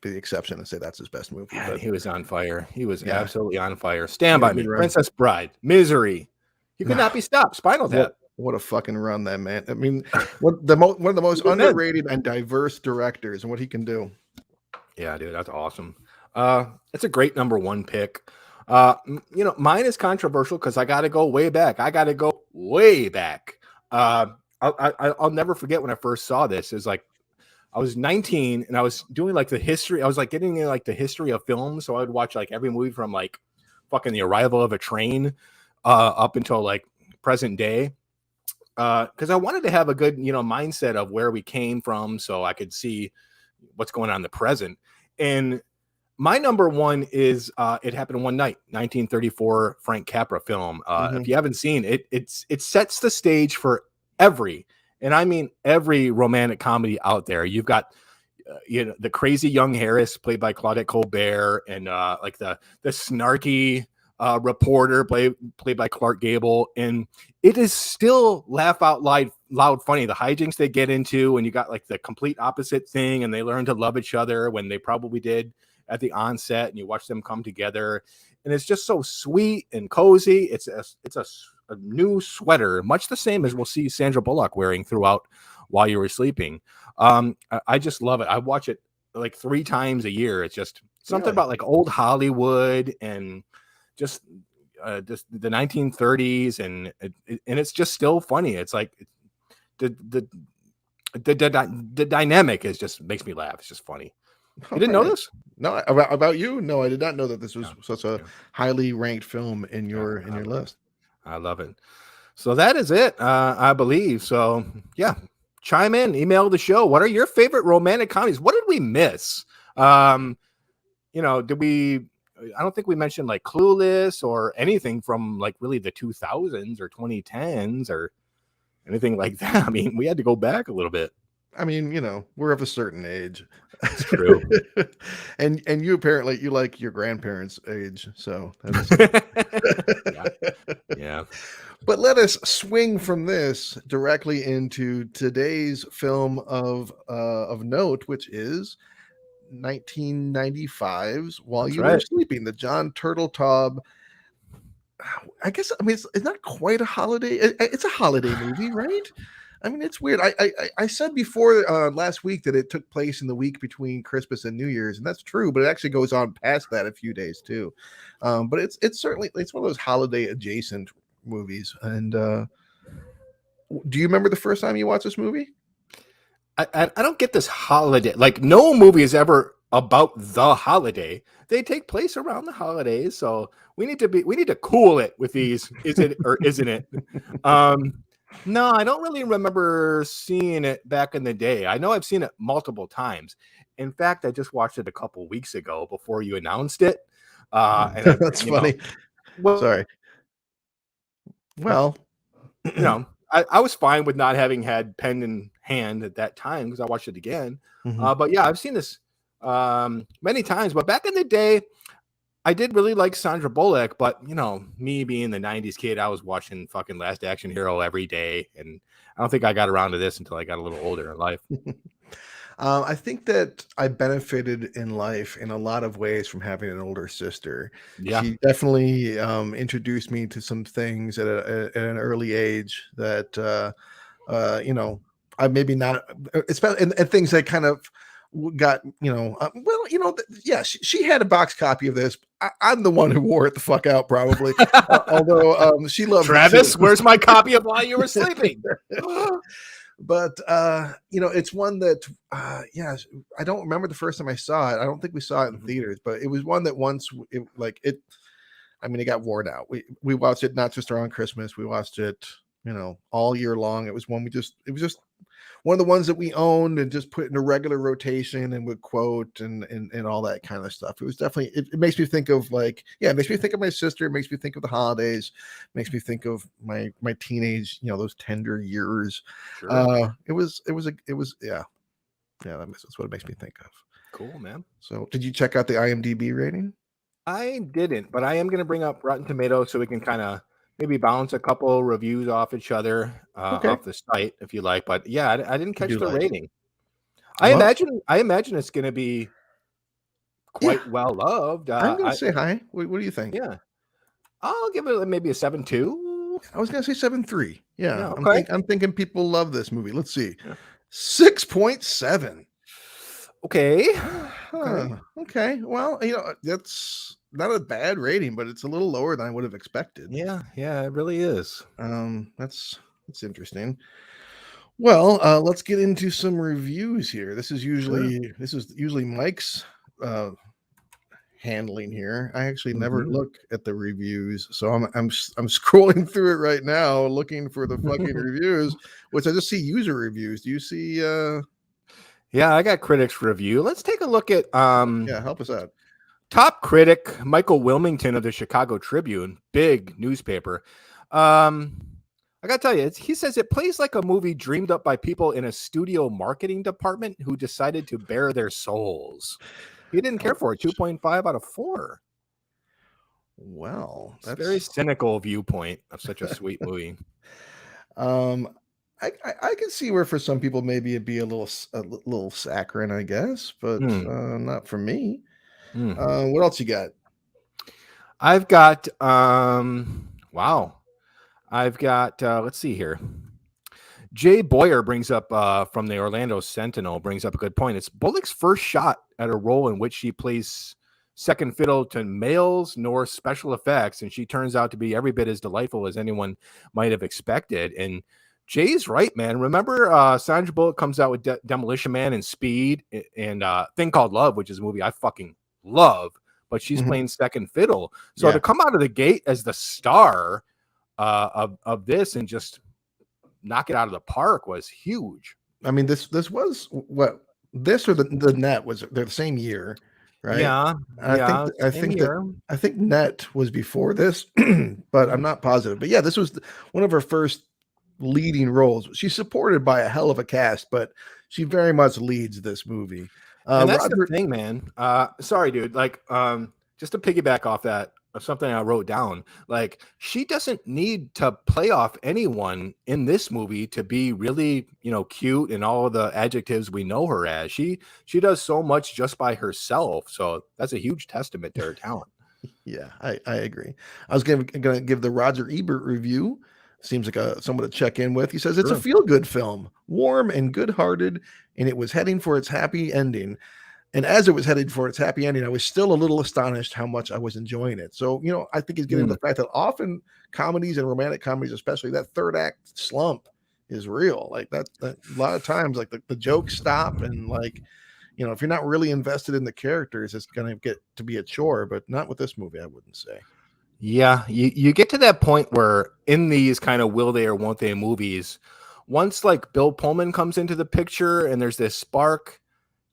A: the exception and say that's his best movie.
B: But he was on fire. He was absolutely on fire. Stand by Me, Princess Bride, Misery. He could not be stopped. Spinal Tap.
A: What a fucking run, that man. I mean, one of the most underrated and diverse directors, and what he can do.
B: Yeah, dude, that's awesome. It's a great number one pick. Mine is controversial because I got to go way back. I'll never forget when I first saw this. It was like I was 19 and I was doing like the history. I was like getting in like the history of film. So I would watch like every movie from like fucking The Arrival of a Train up until like present day. Because I wanted to have a good, mindset of where we came from so I could see what's going on in the present. And my number one is It Happened One Night, 1934 Frank Capra film. If you haven't seen it, it sets the stage for every romantic comedy out there. You've got the crazy young Harris played by Claudette Colbert, and like the snarky reporter played by Clark Gable, and it is still laugh out loud funny. The hijinks they get into, and you got like the complete opposite thing, and they learn to love each other when they probably did at the onset, and you watch them come together, and it's just so sweet and cozy. It's a new sweater, much the same as we'll see Sandra Bullock wearing throughout While You Were Sleeping. I just love it. I watch it like 3 times a year. It's just something about like old Hollywood and just the 1930s, and it's just still funny. It's like the dynamic is just makes me laugh. It's just funny. You didn't know this?
A: No, about you? No, I did not know that this was such a highly ranked film in your list.
B: I love it. So that is it, I believe. So yeah, chime in, email the show. What are your favorite romantic comedies? What did we miss? Did we? I don't think we mentioned like Clueless or anything from like really the 2000s or 2010s or anything like that. I mean, we had to go back a little bit.
A: I mean, we're of a certain age.
B: That's true.
A: and you apparently you like your grandparents' age, so
B: yeah.
A: But let us swing from this directly into today's film of note, which is 1995's While You Were Sleeping, the John Turteltaub I guess, I mean, it's not quite a holiday. It's a holiday movie, right? I mean, it's weird. I said before last week that it took place in the week between Christmas and New Year's, and that's true. But it actually goes on past that a few days too. But it's certainly it's one of those holiday adjacent movies. And do you remember the first time you watched this movie?
B: I don't get this holiday. Like, no movie is ever about the holiday. They take place around the holidays, so we need to cool it with these. Is it or isn't it? No, I don't really remember seeing it back in the day. I know I've seen it multiple times. In fact, I just watched it a couple weeks ago before you announced it. And I,
A: That's
B: you know,
A: funny.
B: well,
A: Sorry. Well,
B: I was fine with not having had pen in hand at that time because I watched it again.
A: mhm.
B: But yeah, I've seen this many times. But back in the day, I did really like Sandra Bullock. But me being the '90s kid, I was watching fucking Last Action Hero every day, and I don't think I got around to this until I got a little older in life.
A: I think that I benefited in life in a lot of ways from having an older sister.
B: Yeah.
A: She definitely introduced me to some things at an early age that I maybe not, especially and things that kind of got yeah, she had a box copy of this. I'm the one who wore it the fuck out probably, although she loved it too.
B: Travis, where's my copy of While You Were Sleeping?
A: But it's one that yeah, I don't remember the first time I saw it. I don't think we saw it in theaters, but it was one that once it I mean, it got worn out. We watched it not just around Christmas. We watched it, all year long. It was one it was just one of the ones that we owned and just put in a regular rotation and would quote and all that kind of stuff. It was definitely it makes me think of it makes me think of my sister, it makes me think of the holidays, makes me think of my teenage, those tender years.
B: Sure.
A: It was yeah. Yeah, that's what it makes me think of.
B: Cool, man.
A: So did you check out the IMDb rating?
B: I didn't, but I am going to bring up Rotten Tomatoes so we can kind of maybe bounce a couple reviews off each other
A: Okay.
B: off the site if you like. But yeah, I didn't catch
A: do
B: the
A: like it.
B: rating.
A: Well,
B: I imagine it's going to be quite well loved.
A: I'm gonna say hi. What do you think?
B: Yeah, I'll give it maybe a 7.2.
A: I was gonna say 7.3. Yeah,
B: Yeah, okay.
A: I'm thinking people love this movie. Let's see,
B: Yeah.
A: 6.7.
B: Okay.
A: Okay. Well, that's not a bad rating, but it's a little lower than I would have expected.
B: Yeah, it really is.
A: That's interesting. Well, let's get into some reviews here. This is usually Mike's handling here. I actually never look at the reviews, so I'm scrolling through it right now, looking for the fucking reviews, which I just see user reviews. Do you see?
B: Yeah, I got critics review. Let's take a look at
A: Yeah, help us out.
B: top critic Michael Wilmington of the Chicago Tribune, big newspaper. I gotta tell you, he says it plays like a movie dreamed up by people in a studio marketing department who decided to bare their souls. He didn't care for it. 2.5 out of 4.
A: Well,
B: that's a very cynical viewpoint of such a sweet movie.
A: I can see where for some people maybe it'd be a little saccharine, I guess, but not for me. What else you got?
B: I've got wow. I've got let's see here. Jay Boyer brings up from the Orlando Sentinel brings up a good point. It's Bullock's first shot at a role in which she plays second fiddle to males nor special effects, and she turns out to be every bit as delightful as anyone might have expected. And Jay's right, man. Remember Sandra Bullock comes out with Demolition Man and Speed and Thing Called Love, which is a movie I fucking love, but she's playing second fiddle. So to come out of the gate as the star of this and just knock it out of the park was huge.
A: I mean, this was what this or the Net was the same year, right?
B: Yeah,
A: I think Net was before this, but I'm not positive. But yeah, this was one of her first leading roles. She's supported by a hell of a cast, but she very much leads this movie.
B: And that's the thing, man. Sorry, dude. Like, just to piggyback off that, of something I wrote down, like she doesn't need to play off anyone in this movie to be really, cute and all of the adjectives we know her as. She does so much just by herself. So that's a huge testament to her talent.
A: Yeah, I agree. I was gonna give the Roger Ebert review. Seems like someone to check in with. He says it's a
B: Sure.
A: feel good film, warm and good hearted, and it was heading for its happy ending. And as it was headed for its happy ending, I was still a little astonished how much I was enjoying it. So, I think he's getting
B: Mm.
A: the fact that often comedies and romantic comedies, especially that third act slump, is real. Like that a lot of times, like the jokes stop, and like, if you're not really invested in the characters, it's gonna get to be a chore. But not with this movie, I wouldn't say.
B: Yeah, you get to that point where in these kind of will they or won't they movies, once like Bill Pullman comes into the picture and there's this spark,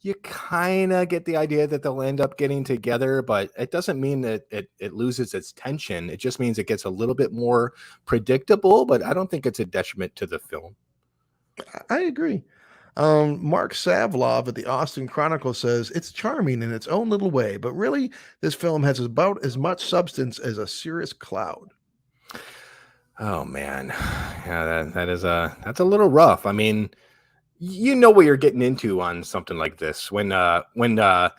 B: you kind of get the idea that they'll end up getting together, but it doesn't mean that it loses its tension. It just means it gets a little bit more predictable, but I don't think it's a detriment to the film.
A: I agree. Mark Savlov at the Austin Chronicle says it's charming in its own little way, but really, this film has about as much substance as a cirrus cloud.
B: Oh man, yeah, that's a little rough. I mean, you know what you're getting into on something like this when Kevin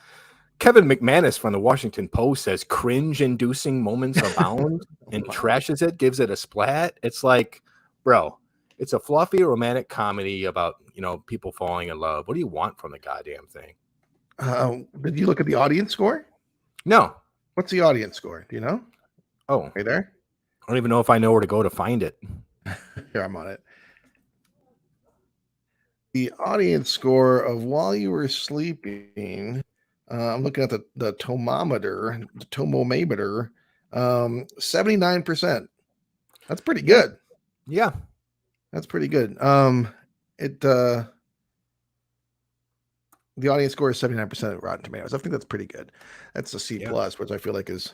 B: McManus from the Washington Post says cringe-inducing moments abound and
A: Wow.
B: trashes it, gives it a splat. It's like, bro, it's a fluffy romantic comedy about people falling in love. What do you want from the goddamn thing?
A: Did you look at the audience score?
B: No.
A: What's the audience score? Do you know?
B: Oh,
A: Right there?
B: I don't even know if I know where to go to find it.
A: Here, I'm on it. The audience score of While You Were Sleeping, I'm looking at the tomometer, 79%. That's pretty good.
B: Yeah.
A: That's pretty good. It The audience score is 79% of Rotten Tomatoes. I think that's pretty good. That's a C
B: Yeah.
A: plus, which I feel like is,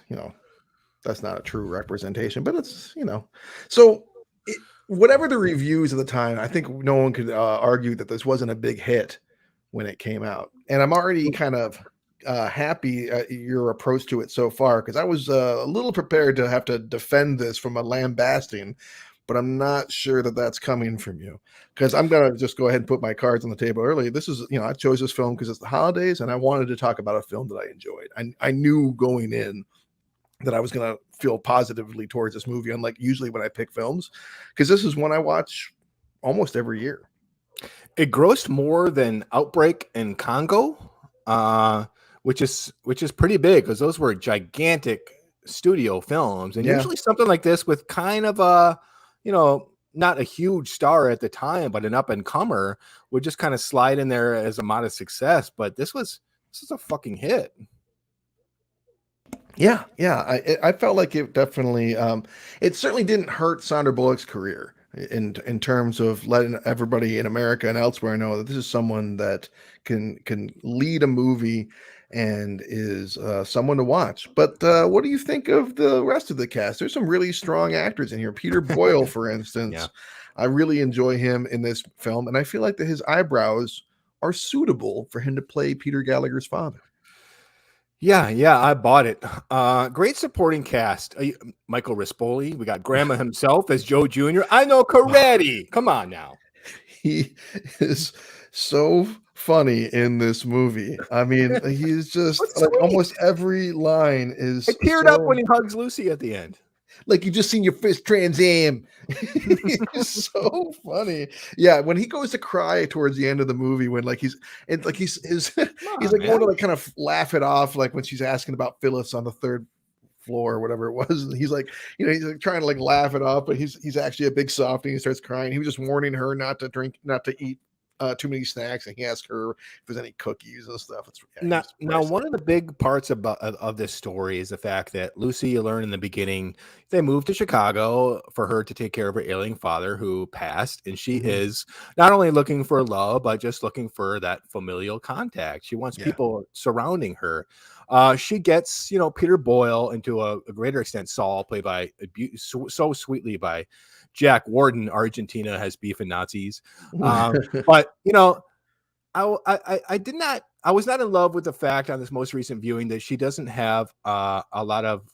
A: that's not a true representation, but it's, so whatever the reviews at the time, I think no one could argue that this wasn't a big hit when it came out. And I'm already kind of happy at your approach to it so far, because I was a little prepared to have to defend this from a lambasting, but I'm not sure that that's coming from you, because I'm going to just go ahead and put my cards on the table early. This is, I chose this film because it's the holidays and I wanted to talk about a film that I enjoyed. I knew going in that I was going to feel positively towards this movie, unlike usually when I pick films, because this is one I watch almost every year.
B: It grossed more than Outbreak and Congo, which is pretty big because those were gigantic studio films, and usually something like this with kind of a not a huge star at the time, but an up and comer would just kind of slide in there as a modest success. But this was a fucking hit.
A: Yeah, I felt like it definitely. It certainly didn't hurt Sandra Bullock's career in terms of letting everybody in America and elsewhere know that this is someone that can lead a movie and is someone to watch. But what do you think of the rest of the cast? There's some really strong actors in here. Peter Boyle, for instance,
B: Yeah.
A: I really enjoy him in this film, and I feel like that his eyebrows are suitable for him to play Peter Gallagher's father.
B: Yeah, I bought it. Great supporting cast. Michael Rispoli. We got Grandma himself as Joe Jr. I know karate. Come on now.
A: He is so funny in this movie. I mean, he's just like almost every line is.
B: I teared up when he hugs Lucy at the end.
A: Like you just seen your first Trans Am. It's so funny. Yeah, when he goes to cry towards the end of the movie, when like he's like he's like going to like kind of laugh it off, like when she's asking about Phyllis on the third floor or whatever it was. And he's like, he's like trying to like laugh it off, but he's actually a big softie. He starts crying. He was just warning her not to eat too many snacks, and he asked her if there's any cookies and stuff.
B: Now, one of the big parts of this story is the fact that Lucy, you learn in the beginning, they moved to Chicago for her to take care of her ailing father who passed, and she is not only looking for love, but just looking for that familial contact. She wants people surrounding her. She gets, Peter Boyle, into a greater extent Saul, played by so sweetly by Jack Warden. Argentina has beef and Nazis, but I was not in love with the fact on this most recent viewing that she doesn't have a lot of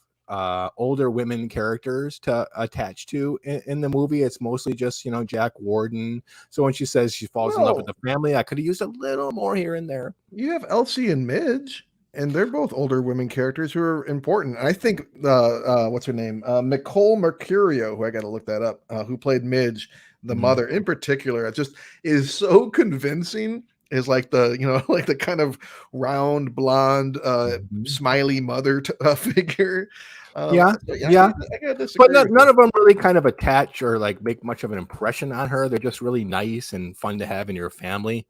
B: older women characters to attach to in the movie. It's mostly just Jack Warden. So when she says she falls in love with the family, I could have used a little more here and there.
A: You have Elsie and Midge. And they're both older women characters who are important. I think what's her name? Nicole Mercurio, who I got to look that up, who played Midge, the
B: Mhm.
A: mother in particular, it just is so convincing. Is like the like the kind of round blonde
B: Mhm.
A: smiley mother figure.
B: Yeah,
A: So yeah,
B: yeah,
A: I gotta
B: but
A: disagree with
B: none
A: you.
B: of them really kind of attach or like make much of an impression on her. They're just really nice and fun to have in your family.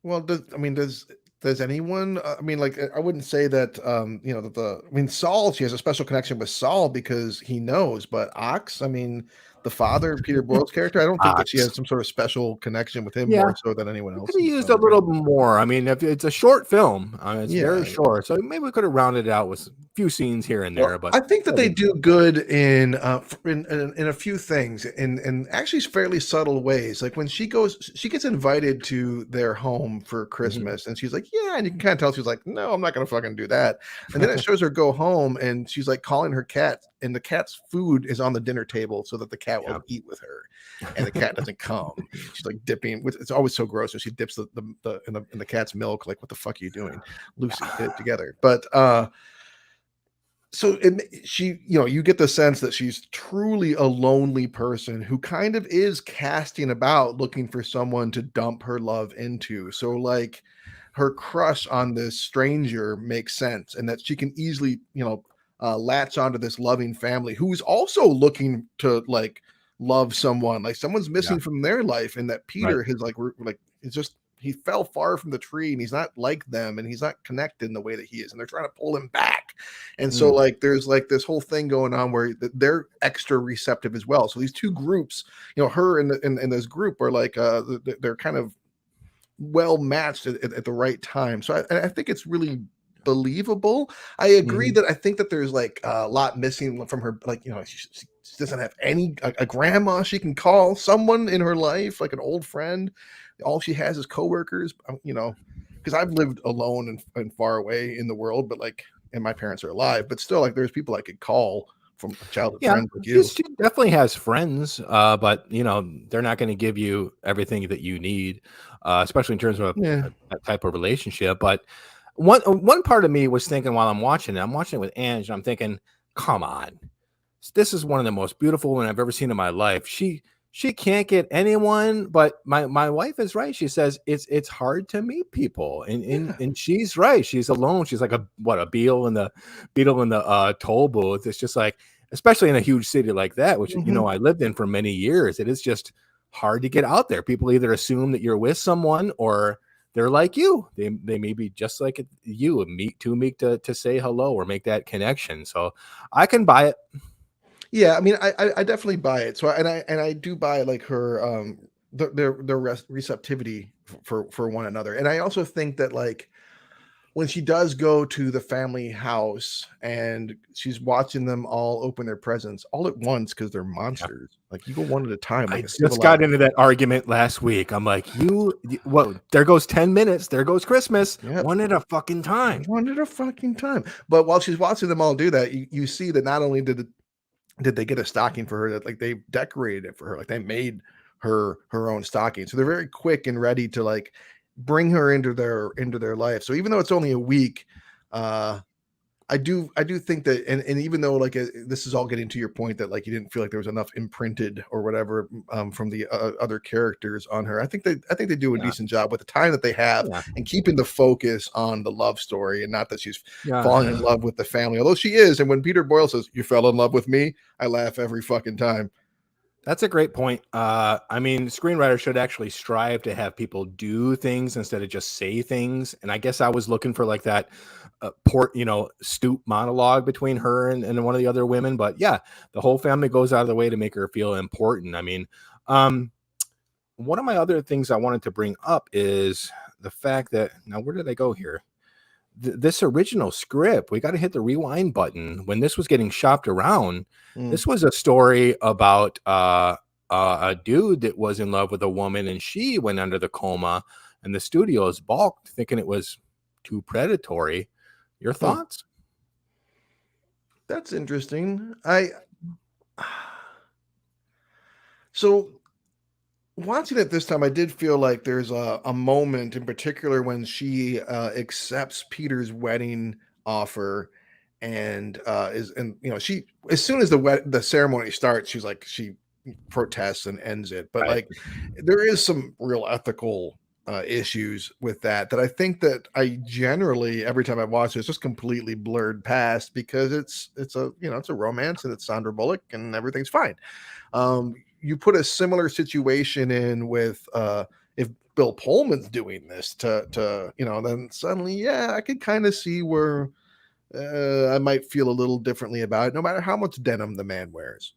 A: Well, does anyone? I mean, like, I wouldn't say that. That I mean, Saul. She has a special connection with Saul because he knows. But Ox, I mean, the father, Peter Boyle's character. I don't think that she
B: Ox.
A: has some sort of special connection with him
B: Yeah.
A: more so than anyone
B: We
A: else
B: could have
A: in the
B: used a
A: film.
B: little more. I mean, if it's a short film, it's very
A: Yeah,
B: short, so maybe we could have rounded it out with a few scenes here and
A: well,
B: there, but
A: I think that
B: no
A: they
B: big
A: do
B: deal.
A: good in in a few things in actually fairly subtle ways. Like when she gets invited to their home for
B: Mhm.
A: Christmas, and she's like, "Yeah," and you can kind of tell she's like, "No, I'm not gonna fucking do that." And then it shows her go home, and she's like calling her cat, and the cat's food is on the dinner table so that the cat
B: Yeah.
A: will eat with her, and the cat doesn't come. She's like dipping. It's always so gross when she dips the cat's milk. Like, what the fuck are you doing, Lucy? Get it together. But so she you get the sense that she's truly a lonely person who kind of is casting about looking for someone to dump her love into. So like her crush on this stranger makes sense, and that she can easily latch onto this loving family who's also looking to like love someone, like someone's
B: Yeah,
A: missing from their life, and that
B: right.
A: Peter has like it's just he fell far from the tree and he's not like them and he's not connected in the way that he is, and they're trying to pull him back. And so
B: Mm,
A: like there's like this whole thing going on where they're extra receptive as well. So these two groups, her and and this group are like they're kind of well matched at the right time. So I think it's really believable. I agree
B: mhm.
A: that I think that there's like a lot missing from her. Like she doesn't have any a grandma she can call, someone in her life like an old friend. All she has is coworkers. Because I've lived alone and far away in the world, but like, and my parents are alive, but still, like, there's people I could call from childhood
B: Yeah,
A: friends like you.
B: she definitely has friends, but, they're not gonna give you everything that you need, especially in terms of
A: Yeah.
B: that type of relationship, but one part of me was thinking while I'm watching it with Ange, and I'm thinking, "Come on. This is one of the most beautiful women I've ever seen in my life. She can't get anyone, but my wife is right. She says it's hard to meet people, and
A: Yeah.
B: she's right. She's alone. She's like a beetle in the toll booth. It's just like, especially in a huge city like that, which
A: Mhm.
B: I lived in for many years. It is just hard to get out there. People either assume that you're with someone or they're like you. They may be just like you, too meek to say hello or make that connection. So I can buy it.
A: Yeah, I mean, I definitely buy it. So and I do buy like her their receptivity for one another. And I also think that like when she does go to the family house and she's watching them all open their presents all at once because they're monsters. Like you go one at a time, like
B: I
A: a
B: just
A: civilized.
B: got into that argument last week. I'm like, well, there goes 10 minutes. There goes Christmas.
A: Yep.
B: One at a fucking time.
A: One at a fucking time. But while she's watching them all do that, you see that not only did they get a stocking for her, that like they decorated it for her, like they made her own stocking. So they're very quick and ready to like bring her into their life. So even though it's only a week, uh I do think that, and even though like this is all getting to your point that like you didn't feel like there was enough imprinted or whatever from the other characters on her, I think they do a
B: Yeah.
A: decent job with the time that they have
B: Yeah.
A: and keeping the focus on the love story and not that she's
B: Yeah.
A: falling in love with the family, although she is. And when Peter Boyle says you fell in love with me, I laugh every fucking time.
B: That's a great point. I mean, screenwriters should actually strive to have people do things instead of just say things. And I guess I was looking for like that stoop monologue between her and one of the other women. But yeah, the whole family goes out of the way to make her feel important. I mean, um, one of my other things I wanted to bring up is the fact that now, where did I go here? This original script, we got to hit the rewind button. When this was getting shopped around,
A: Mm.
B: this was a story about a dude that was in love with a woman and she went under the coma, and the studios balked, thinking it was too predatory. Your
A: Huh.
B: thoughts?
A: That's interesting. I so watching it this time, I did feel like there's a moment in particular when she accepts Peter's wedding offer, and she, as soon as the ceremony starts, she protests and ends it. But
B: Right.
A: like, there is some real ethical issues with that I think that I generally, every time I watch it, it's just completely blurred past, because it's a, it's a romance, and it's Sandra Bullock, and everything's fine. You put a similar situation in with if Bill Pullman's doing this to then suddenly, yeah, I could kind of see where I might feel a little differently about it, no matter how much denim the man wears.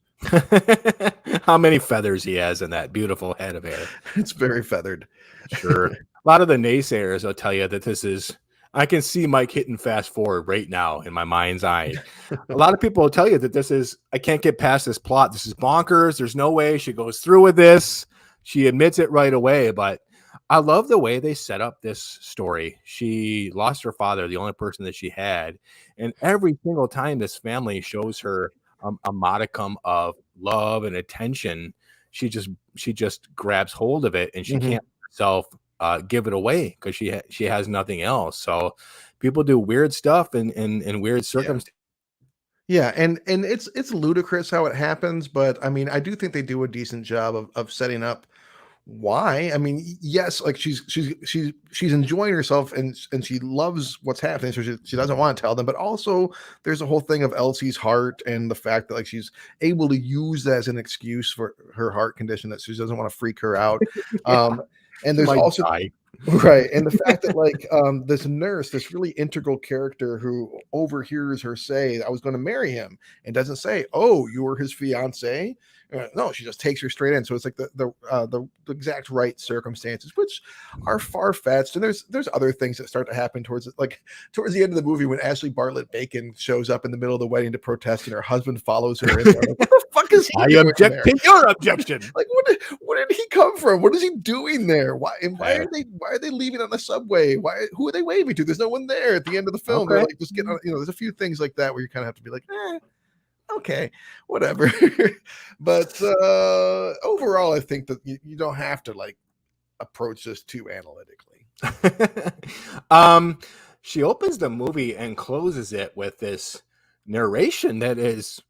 B: How many feathers he has in that beautiful head of hair.
A: It's very feathered.
B: Sure. A lot of the naysayers will tell you that this is, I can see Mike hitting fast forward right now in my mind's eye. A lot of people will tell you that this is, I can't get past this plot. This is bonkers. There's no way she goes through with this. She admits it right away, but I love the way they set up this story. She lost her father, the only person that she had. And every single time this family shows her a modicum of love and attention, she just grabs hold of it, and she
A: Mhm.
B: can't herself give it away, because she has nothing else. So people do weird stuff in weird
A: Yeah.
B: circumstances.
A: Yeah, and it's ludicrous how it happens, but I mean, I do think they do a decent job of setting up why. I mean, yes, like she's enjoying herself, and she loves what's happening, so she doesn't want to tell them. But also, there's a whole thing of Elsie's heart, and the fact that like she's able to use that as an excuse for her heart condition, that she doesn't want to freak her out.
B: Yeah,
A: And
B: she
A: there's
B: might
A: also
B: die.
A: right, and the fact that like this nurse, this really integral character who overhears her say, "I was going to marry him," and doesn't say, "Oh, you were his fiance." No, she just takes her straight in. So it's like the exact right circumstances, which are far fetched. And there's other things that start to happen towards it, like towards the end of the movie when Ashley Bartlett Bacon shows up in the middle of the wedding to protest, and her husband follows her in there. Like, what the fuck is he
B: I
A: doing
B: object
A: there?
B: to your objection.
A: Like, where did he come from? What is he doing there? Why are they leaving on the subway? Who are they waving to? There's no one there at the end of the film. They're
B: Okay.
A: like just getting on, there's a few things like that where you kind of have to be like, okay, whatever. But overall, I think that you don't have to like approach this too analytically.
B: um, she opens the movie and closes it with this narration that is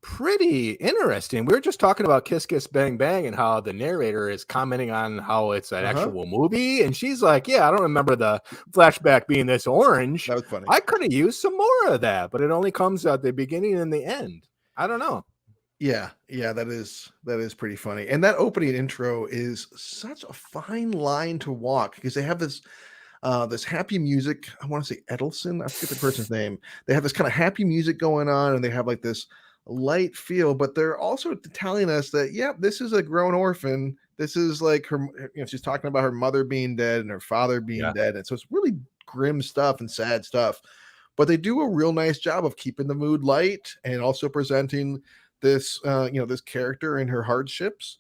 B: pretty interesting. We were just talking about Kiss Kiss Bang Bang and how the narrator is commenting on how it's an
A: Uh-huh.
B: actual movie, and she's like, "Yeah, I don't remember the flashback being this orange.
A: That was funny.
B: I could have used some more of that, but it only comes at the beginning and the end. I don't know."
A: Yeah, that is pretty funny. And that opening intro is such a fine line to walk, because they have this happy music. I want to say Edelson, I forget the person's name. They have this kind of happy music going on, and they have like this light feel, but they're also telling us that, yeah, this is a grown orphan. This is like her, she's talking about her mother being dead and her father being
B: Yeah.
A: dead. And so it's really grim stuff and sad stuff. But they do a real nice job of keeping the mood light and also presenting this this character and her hardships,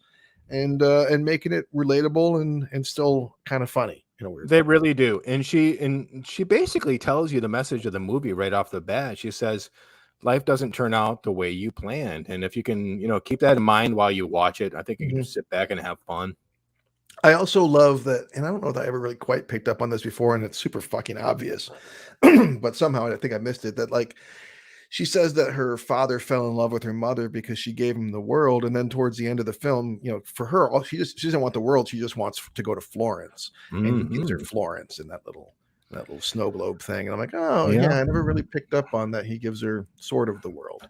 A: and making it relatable and still kind of funny in a weird
B: They
A: way.
B: really do. And she basically tells you the message of the movie right off the bat. She says, life doesn't turn out the way you planned. And if you can, keep that in mind while you watch it, I think you can
A: Mhm.
B: just sit back and have fun.
A: I also love that, and I don't know that I ever really quite picked up on this before, and it's super fucking obvious, but somehow I think I missed it. That like she says that her father fell in love with her mother because she gave him the world, and then towards the end of the film, for her, all she doesn't want the world; she just wants to go to Florence, and he gives her
B: Mhm.
A: Florence in that little snow globe thing, and I'm like, oh
B: Yeah.
A: yeah, I never really picked up on that. He gives her sort of the world.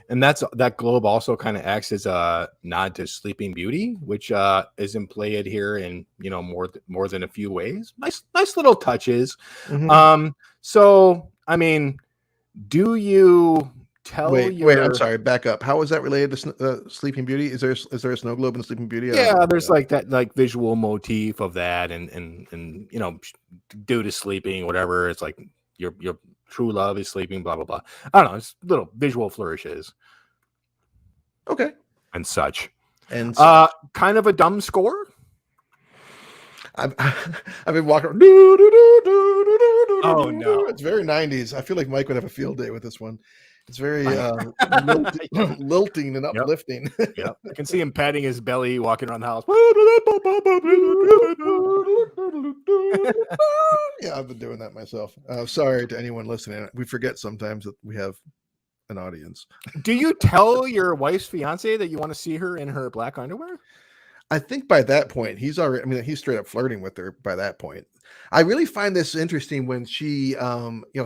B: And that globe also kind of acts as a nod to Sleeping Beauty, which is employed here in more than a few ways. Nice little touches.
A: Mhm.
B: So I mean, do you tell
A: Wait, I'm
B: your
A: sorry. Back up. How is that related to Sleeping Beauty? Is there a snow globe in Sleeping Beauty? I don't
B: Yeah,
A: remember
B: there's
A: that.
B: like that like visual motif of that, and due to sleeping, whatever. It's like your true love is sleeping, blah blah blah. I don't know. It's little visual flourishes
A: Okay.
B: and such.
A: And such.
B: Kind of a dumb score.
A: I've I've been walking. Do, do, do, do, do, do, do,
B: Oh
A: do, do.
B: no.
A: It's very 90s. I feel like Mike would have a field day with this one. It's very
B: Yep.
A: lilting and
B: Yep.
A: uplifting.
B: Yep. I can see him patting his belly, walking around the house.
A: Yeah, I've been doing that myself. Sorry to anyone listening. We forget sometimes that we have an audience.
B: Do you tell your wife's fiance that you want to see her in her black underwear?
A: I think by that point, he's already, I mean, he's straight up flirting with her by that point. I really find this interesting when she,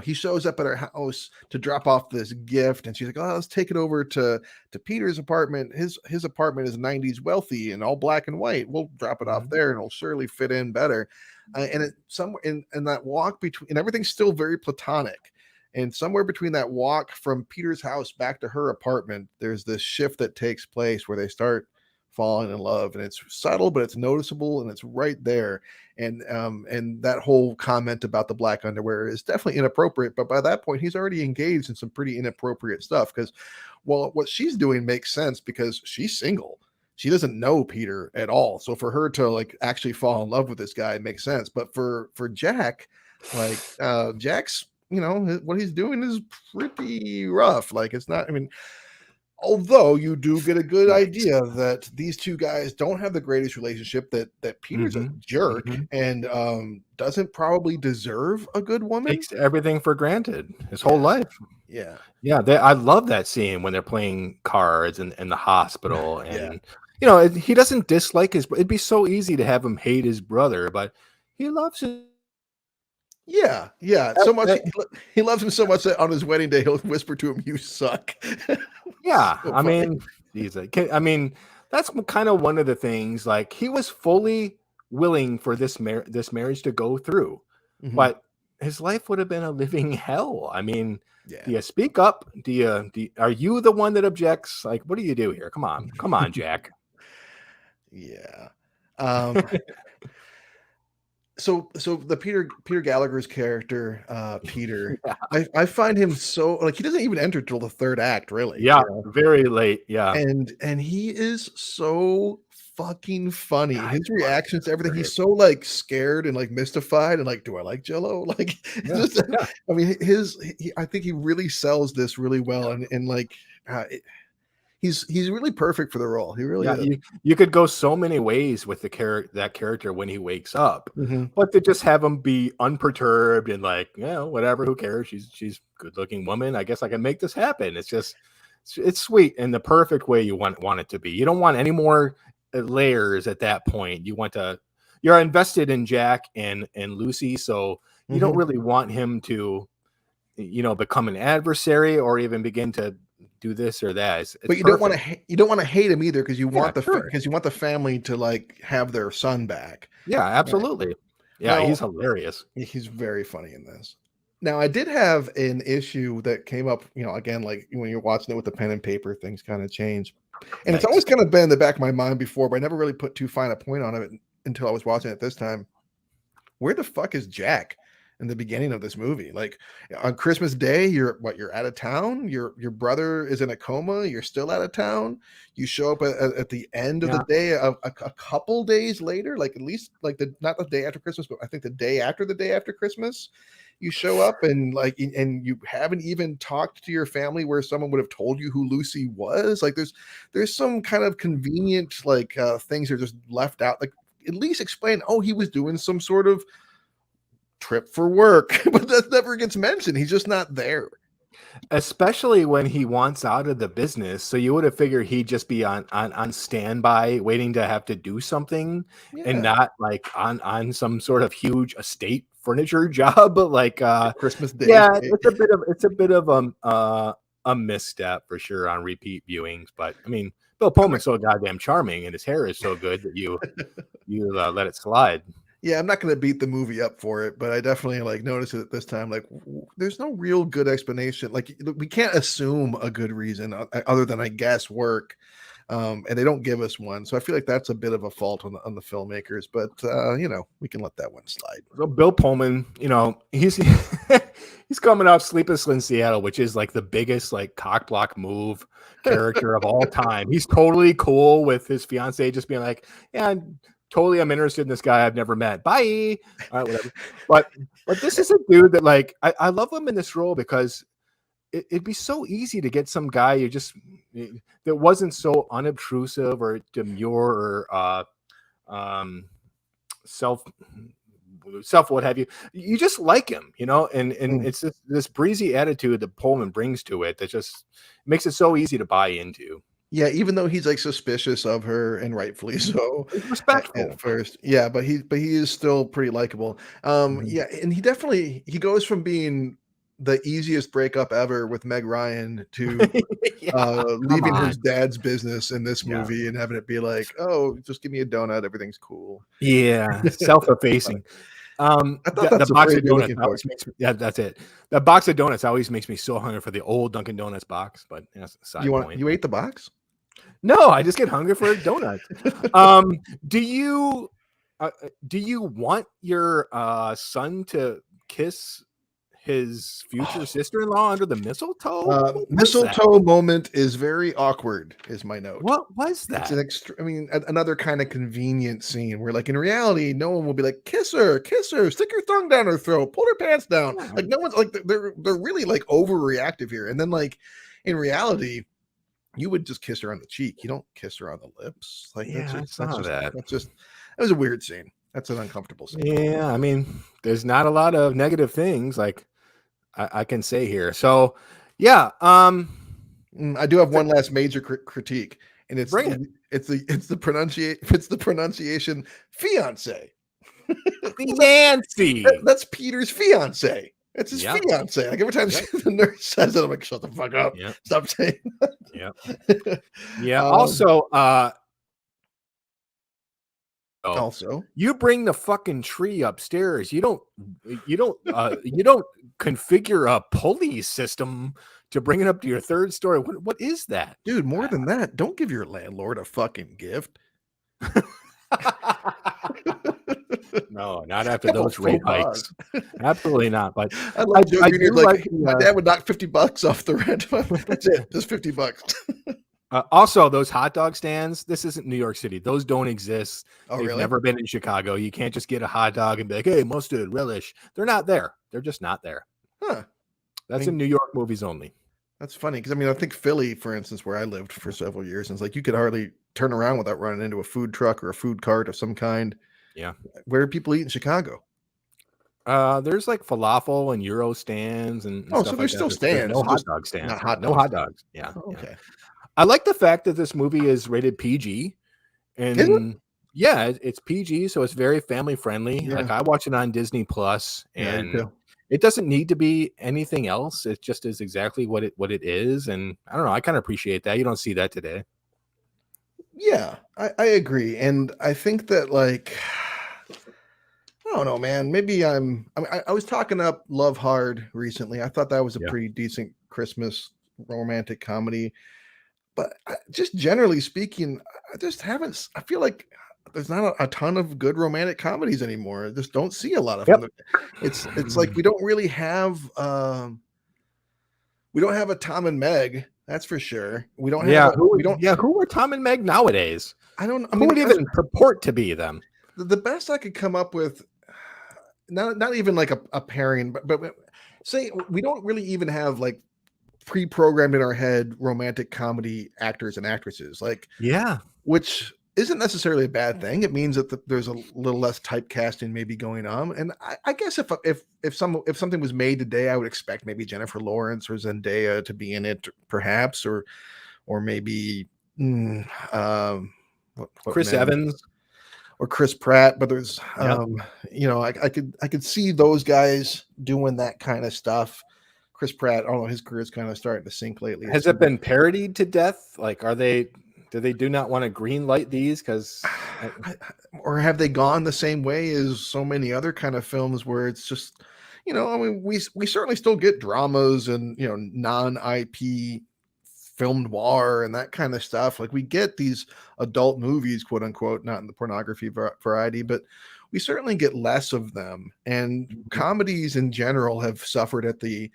A: he shows up at her house to drop off this gift, and she's like, "Oh, let's take it over to Peter's apartment. His apartment is 90s wealthy and all black and white. We'll drop it off there, and it'll surely fit in better." And it somewhere in that walk between, and everything's still very platonic. And somewhere between that walk from Peter's house back to her apartment, there's this shift that takes place where they start falling in love, and it's subtle but it's noticeable and it's right there. And that whole comment about the black underwear is definitely inappropriate, but by that point he's already engaged in some pretty inappropriate stuff, because well, what she's doing makes sense because she's single. She doesn't know Peter at all, so for her to like actually fall in love with this guy makes sense. But for Jack, like Jack's, what he's doing is pretty rough. Like, it's not, I mean, although you do get a good idea that these two guys don't have the greatest relationship, that Peter's a jerk and doesn't probably deserve a good woman.
B: Takes everything for granted his whole life.
A: Yeah.
B: I love that scene when they're playing cards in the hospital, and he doesn't dislike it'd be so easy to have him hate his brother, but he loves him.
A: Yeah, so much. He loves him so much that on his wedding day he'll whisper to him, "You suck."
B: Yeah,
A: So
B: I mean, that's kind of one of the things. Like, he was fully willing for this marriage to go through, but his life would have been a living hell. I mean, do you speak up? Are you the one that objects? Like, what do you do here? Come on, Jack.
A: Yeah. So the Peter Gallagher's character, Peter, I find him so, like, he doesn't even enter till the third act, really.
B: Yeah, very late. Yeah,
A: and he is so fucking funny. His reactions to everything.
B: Great.
A: He's so like scared and like mystified and like, do I like Jello? Like, I mean, I think he really sells this really well, and like, he's really perfect for the role. He really is.
B: You could go so many ways with that character when he wakes up, but to just have him be unperturbed and like, whatever, who cares? She's a good-looking woman. I guess I can make this happen. It's just, it's sweet in the perfect way you want it to be. You don't want any more layers at that point. You're invested in Jack and Lucy, so you don't really want him to, become an adversary or even begin to do this or that. It's
A: but you
B: perfect.
A: don't want to hate him either, because you want the family to like have their son back.
B: Yeah, absolutely. Yeah, he's hilarious.
A: He's very funny in this. Now, I did have an issue that came up, again, like when you're watching it with the pen and paper, things kind of change. And it's always kind of been in the back of my mind before, but I never really put too fine a point on it until I was watching it this time. Where the fuck is Jack in the beginning of this movie? Like, on Christmas Day, you're out of town. Your brother is in a coma. You're still out of town. You show up at the end of the day, a couple days later, like at least like not the day after Christmas, but I think the day after Christmas. You show up and you haven't even talked to your family where someone would have told you who Lucy was. Like, there's some kind of convenient like things that are just left out. Like, at least explain, he was doing some sort of trip for work, but that never gets mentioned. He's just not there.
B: Especially when he wants out of the business. So you would have figured he'd just be on standby, waiting to have to do something, and not like on some sort of huge estate furniture job. Like
A: Christmas Day.
B: Yeah, it's a bit of a misstep for sure on repeat viewings. But I mean, Bill Pullman's so goddamn charming, and his hair is so good that you let it slide.
A: Yeah, I'm not going to beat the movie up for it, but I definitely like noticed it this time. Like, there's no real good explanation. Like, we can't assume a good reason other than, I guess, work. And they don't give us one, so I feel like that's a bit of a fault on the filmmakers. But we can let that one slide.
B: So Bill Pullman, he's he's coming off Sleepless in Seattle, which is like the biggest like cock block move character of all time. He's totally cool with his fiance just being like, yeah, I'm interested in this guy I've never met. Bye. All right, whatever. But this is a dude that, like, I love him in this role because it'd be so easy to get some guy that wasn't so unobtrusive or demure or self what have you. You just like him, and it's this breezy attitude that Pullman brings to it that just makes it so easy to buy into.
A: Yeah, even though he's like suspicious of her, and rightfully so
B: He's respectful
A: at first. Yeah, but he is still pretty likable. Yeah, and he goes from being the easiest breakup ever with Meg Ryan to leaving his dad's business in this movie and having it be like, oh, just give me a donut, everything's cool.
B: Yeah, self-effacing.
A: I thought
B: The
A: that's a
B: box
A: phrase
B: of
A: you're
B: donuts
A: looking for.
B: always makes me, yeah, that's it. The box of donuts always makes me so hungry for the old Dunkin' Donuts box, but that's a side point.
A: You ate the box?
B: No, I just get hungry for donuts. Do you want your son to kiss his future sister-in-law under the mistletoe?
A: Mistletoe moment is very awkward, is my note.
B: What was that?
A: It's another kind of convenient scene where, like, in reality, no one will be like, kiss her, stick your tongue down her throat, pull her pants down.
B: Yeah.
A: Like, no one's like, they're really like overreactive here. And then, like, in reality, you would just kiss her on the cheek. You don't kiss her on the lips. Like, that was a weird scene. That's an uncomfortable scene.
B: Yeah, I mean, there's not a lot of negative things like I can say here. So, yeah.
A: I do have one last major critique, and it's the pronunciation fiance.
B: Fiancé.
A: That's Peter's fiance. It's his fiance. Like, every time the nurse says it, I'm like, shut the fuck up. Stop saying that.
B: Yeah. Also, you bring the fucking tree upstairs. You don't configure a pulley system to bring it up to your third story. What is that?
A: Dude, more than that, don't give your landlord a fucking gift.
B: No, not after those rate hikes. Absolutely not. But
A: I do like my dad would knock $50 off the rent. That's it, just $50.
B: Also, those hot dog stands, this isn't New York City. Those don't exist.
A: Oh,
B: They've
A: really?
B: never been in Chicago. You can't just get a hot dog and be like, hey, mustard, relish. They're not there. They're just not there.
A: Huh.
B: That's in New York movies only.
A: That's funny because, I think Philly, for instance, where I lived for several years, and it's like you could hardly turn around without running into a food truck or a food cart of some kind.
B: Yeah.
A: Where do people eat in Chicago?
B: There's like falafel and Euro stands and stuff
A: so
B: like
A: there's still stands.
B: No hot dog stands.
A: No
B: hot dogs. Yeah.
A: Oh, okay.
B: I like the fact that this movie is rated PG, and it's PG, so it's very family friendly.
A: Yeah.
B: Like, I watch it on Disney Plus, and it doesn't need to be anything else. It just is exactly what it is, and I don't know. I kind of appreciate that. You don't see that today.
A: Yeah, I agree, and I think that, like, I don't know, man. Maybe I was talking up Love Hard recently. I thought that was a pretty decent Christmas romantic comedy. But just generally speaking, I feel like there's not a ton of good romantic comedies anymore. I just don't see a lot of them. It's like we don't really have a Tom and Meg, that's for sure. We don't have
B: who are Tom and Meg nowadays? Who would even purport to be them?
A: The best I could come up with, not even like a pairing, but say we don't really even have like pre-programmed in our head romantic comedy actors and actresses, which isn't necessarily a bad thing. It means that there's a little less typecasting maybe going on. And I guess if something was made today, I would expect maybe Jennifer Lawrence or Zendaya to be in it, perhaps, or maybe
B: Chris Evans
A: or Chris Pratt. But there's I could see those guys doing that kind of stuff. Chris Pratt, I don't know, his career is kind of starting to sink lately.
B: Has it been parodied to death? Like, do they not want to green light these?
A: Or have they gone the same way as so many other kind of films where it's just, we certainly still get dramas and, non-IP film noir and that kind of stuff. Like, we get these adult movies, quote unquote, not in the pornography variety, but we certainly get less of them. And comedies in general have suffered at the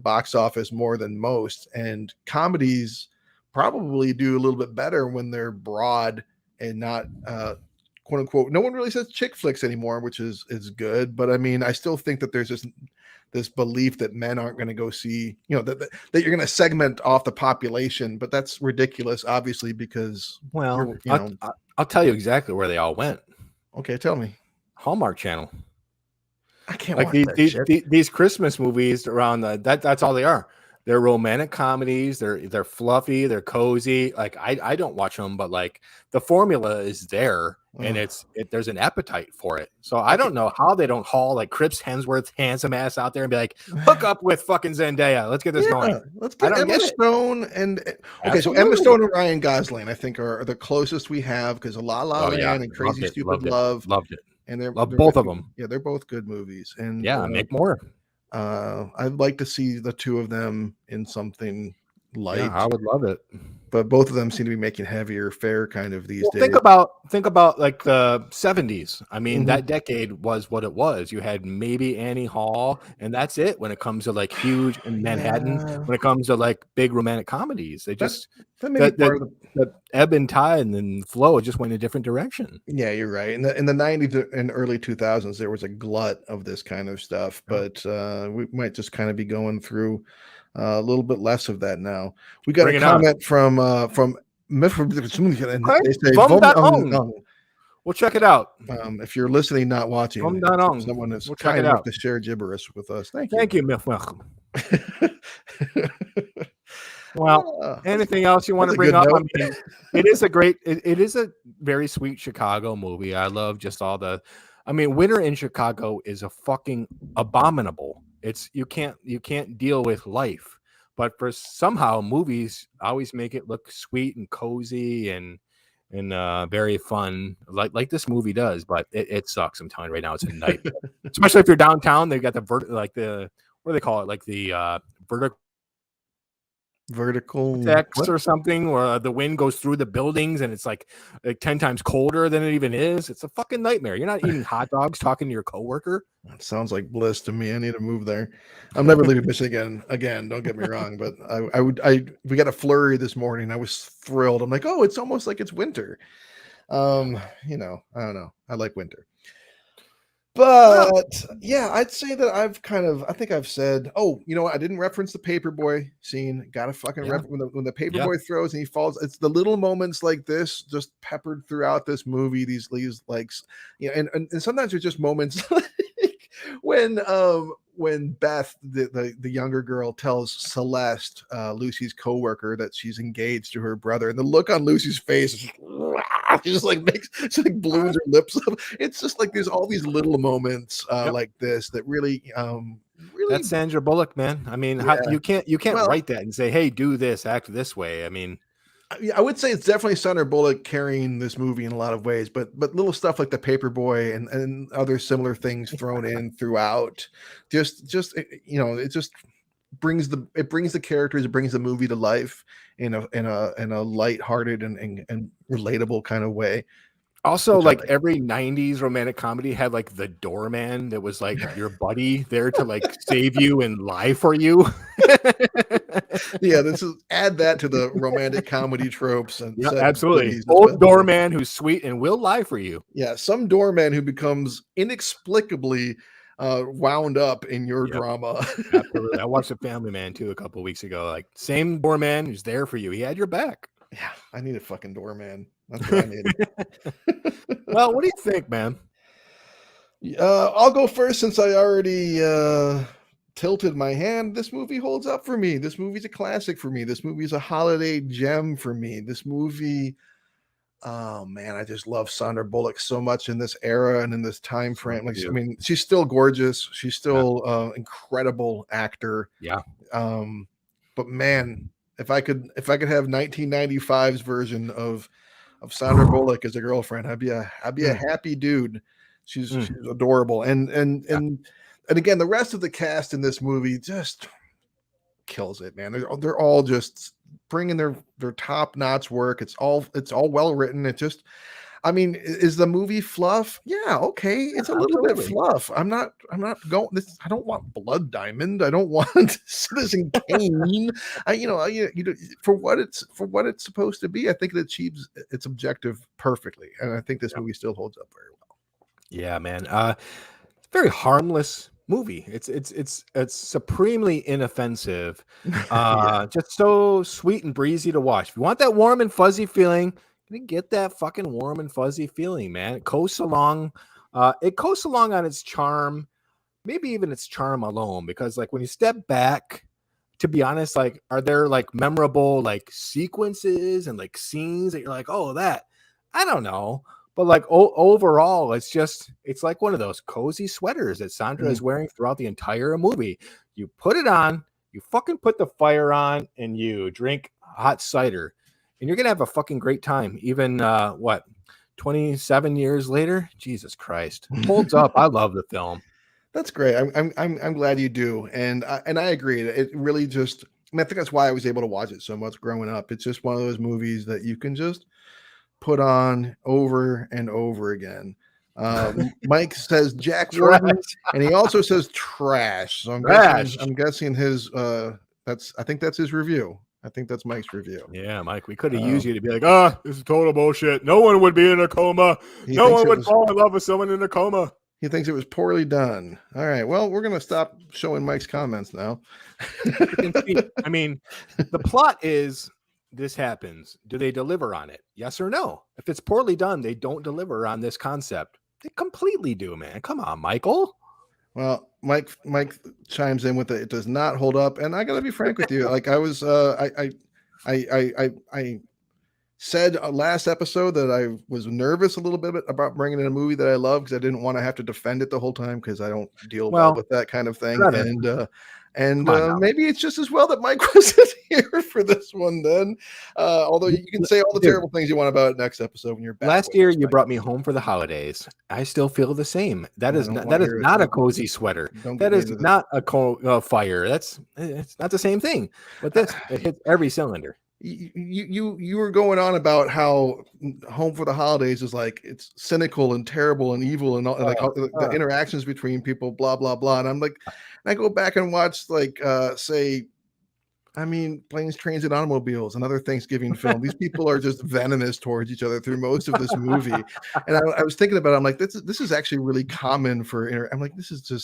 A: box office more than most, and comedies probably do a little bit better when they're broad and not quote unquote, no one really says chick flicks anymore, which is good, but I still think that there's just belief that men aren't going to go see, that you're going to segment off the population, but that's ridiculous, obviously, because
B: Well,
A: you're, you know,
B: I'll tell you exactly where they all went.
A: okay, tell me.
B: Hallmark Channel.
A: I can't
B: Like
A: watch that shit.
B: these Christmas movies around that's all they are. They're romantic comedies. They're fluffy. They're cozy. Like I don't watch them, but like the formula is there, and there's an appetite for it. So I don't know how they don't haul like Chris Hemsworth's handsome ass out there and be like, hook up with fucking Zendaya. Let's get this going.
A: Let's get Emma Stone and okay. So Emma Stone and Ryan Gosling, I think, are the closest we have, because La La Land and Crazy Stupid Love,
B: loved it.
A: And they're
B: both of them.
A: Yeah, they're both good movies. And
B: make more.
A: I'd like to see the two of them in something light.
B: Yeah, I would love it.
A: But both of them seem to be making heavier fare kind of these days.
B: Think about like the 70s. I mean, that decade was what it was. You had maybe Annie Hall, and that's it when it comes to like huge in Manhattan. When it comes to like big romantic comedies, they just the ebb and tide and flow just went in a different direction.
A: Yeah, you're right. In the 90s and early 2000s, there was a glut of this kind of stuff, but we might just kind of be going through a little bit less of that now. We got a comment from they say,
B: we'll check it out.
A: If you're listening, not watching, someone is kind enough to share gibberish with us. Thank you.
B: Welcome. Well, anything else you want to bring up? I mean, it is a very sweet Chicago movie. I love just all the. I mean, winter in Chicago is a fucking abominable. It's you can't deal with life, but for somehow movies always make it look sweet and cozy and very fun, like this movie does. But it sucks. I'm telling you right now, it's a nightmare. Especially if you're downtown. They've got what do they call it? Like the vertical text or something, where the wind goes through the buildings and it's like 10 times colder than it even is. It's a fucking nightmare. You're not eating hot dogs talking to your coworker.
A: That sounds like bliss to me. I need to move there. I'm never leaving Michigan again. Don't get me wrong, but we got a flurry this morning. I was thrilled. I'm like, oh, it's almost like it's winter. I don't know. I like winter. But yeah, I'd say that I think I've said, oh, you know what? I didn't reference the paperboy scene. Got to fucking when the paperboy throws and he falls. It's the little moments like this just peppered throughout this movie. These like, and sometimes there's just moments like when Beth, the younger girl, tells Celeste, Lucy's coworker, that she's engaged to her brother, and the look on Lucy's face is just like balloons her lips up. It's just like there's all these little moments like this that really
B: that's Sandra Bullock, man. I mean, you can't write that and say, hey, do this, act this way. I mean,
A: I would say it's definitely Sandra Bullock carrying this movie in a lot of ways, but little stuff like the paperboy and other similar things thrown in throughout, just it just brings the characters, it brings the movie to life in a lighthearted and relatable kind of way.
B: Also, like every 90s romantic comedy had like the doorman that was like your buddy there to like save you and lie for you.
A: Yeah, add that to the romantic comedy tropes. And
B: absolutely. Old doorman who's sweet and will lie for you.
A: Yeah, some doorman who becomes inexplicably wound up in your drama.
B: Absolutely. I watched The Family Man too a couple of weeks ago. Like, same doorman who's there for you. He had your back.
A: Yeah, I need a fucking doorman. That's what I need.
B: Well, what do you think, man?
A: I'll go first since I already tilted my hand. This movie holds up for me. This movie's a classic for me. This movie's a holiday gem for me. This movie, oh man, I just love Sandra Bullock so much in this era and in this time frame. Like, I mean, she's still gorgeous. She's still incredible actor.
B: Yeah.
A: But man, if I could have 1995's version of Sandra Bullock as a girlfriend, I'd be a happy dude. She's adorable. And again, the rest of the cast in this movie just kills it, man. They're all just bringing their top-notch work. It's all well written. It just, I mean, is the movie fluff? Yeah, okay. It's a little bit fluff. I'm not going this. I don't want Blood Diamond. I don't want Citizen Kane. For what it's supposed to be, I think it achieves its objective perfectly. And I think this movie still holds up very well.
B: Yeah, man. Very harmless movie. It's supremely inoffensive.
A: Yeah.
B: Just so sweet and breezy to watch. If you want that warm and fuzzy feeling, you get that fucking warm and fuzzy feeling, man. It coasts along. It coasts along on its charm, maybe even its charm alone, because like when you step back, to be honest, like are there like memorable like sequences and like scenes that you're like, oh, that I don't know. But like overall, it's like one of those cozy sweaters that Sandra is wearing throughout the entire movie. You put it on, you fucking put the fire on, and you drink hot cider, and you're gonna have a fucking great time. Even 27 years later, Jesus Christ, holds up. I love the film.
A: That's great. I'm glad you do, and I agree. It really just. I think that's why I was able to watch it so much growing up. It's just one of those movies that you can just put on over and over again. Mike says Jack Warden, and he also says trash. So I'm guessing his. I think that's his review. I think that's Mike's review.
B: Yeah, Mike, we could have used you to be like, this is total bullshit. No one would be in a coma. No one would fall in love with someone in a coma.
A: He thinks it was poorly done. All right. Well, we're going to stop showing Mike's comments now.
B: I mean, the plot is this happens. Do they deliver on it? Yes or no? If it's poorly done, they don't deliver on this concept. They completely do, man. Come on, Michael.
A: Well, Mike chimes in with it. It does not hold up. And I got to be frank with you. Like I was, I said last episode that I was nervous a little bit about bringing in a movie that I love because I didn't want to have to defend it the whole time because I don't deal well with that kind of thing. And maybe it's just as well that Mike wasn't here for this one then. Although you can say all the terrible things you want about it next episode when you're back.
B: Last year you brought me home for the holidays. I still feel the same. That is not a cozy sweater. That is not a fire. It's not the same thing. But it hits every cylinder.
A: You were going on about how Home for the Holidays is like it's cynical and terrible and evil and all, the interactions between people, blah blah blah. And I'm like, I go back and watch Planes, Trains, and Automobiles, another Thanksgiving film. These people are just venomous towards each other through most of this movie. And I was thinking about it. I'm like, this is actually really common for. I'm like, it's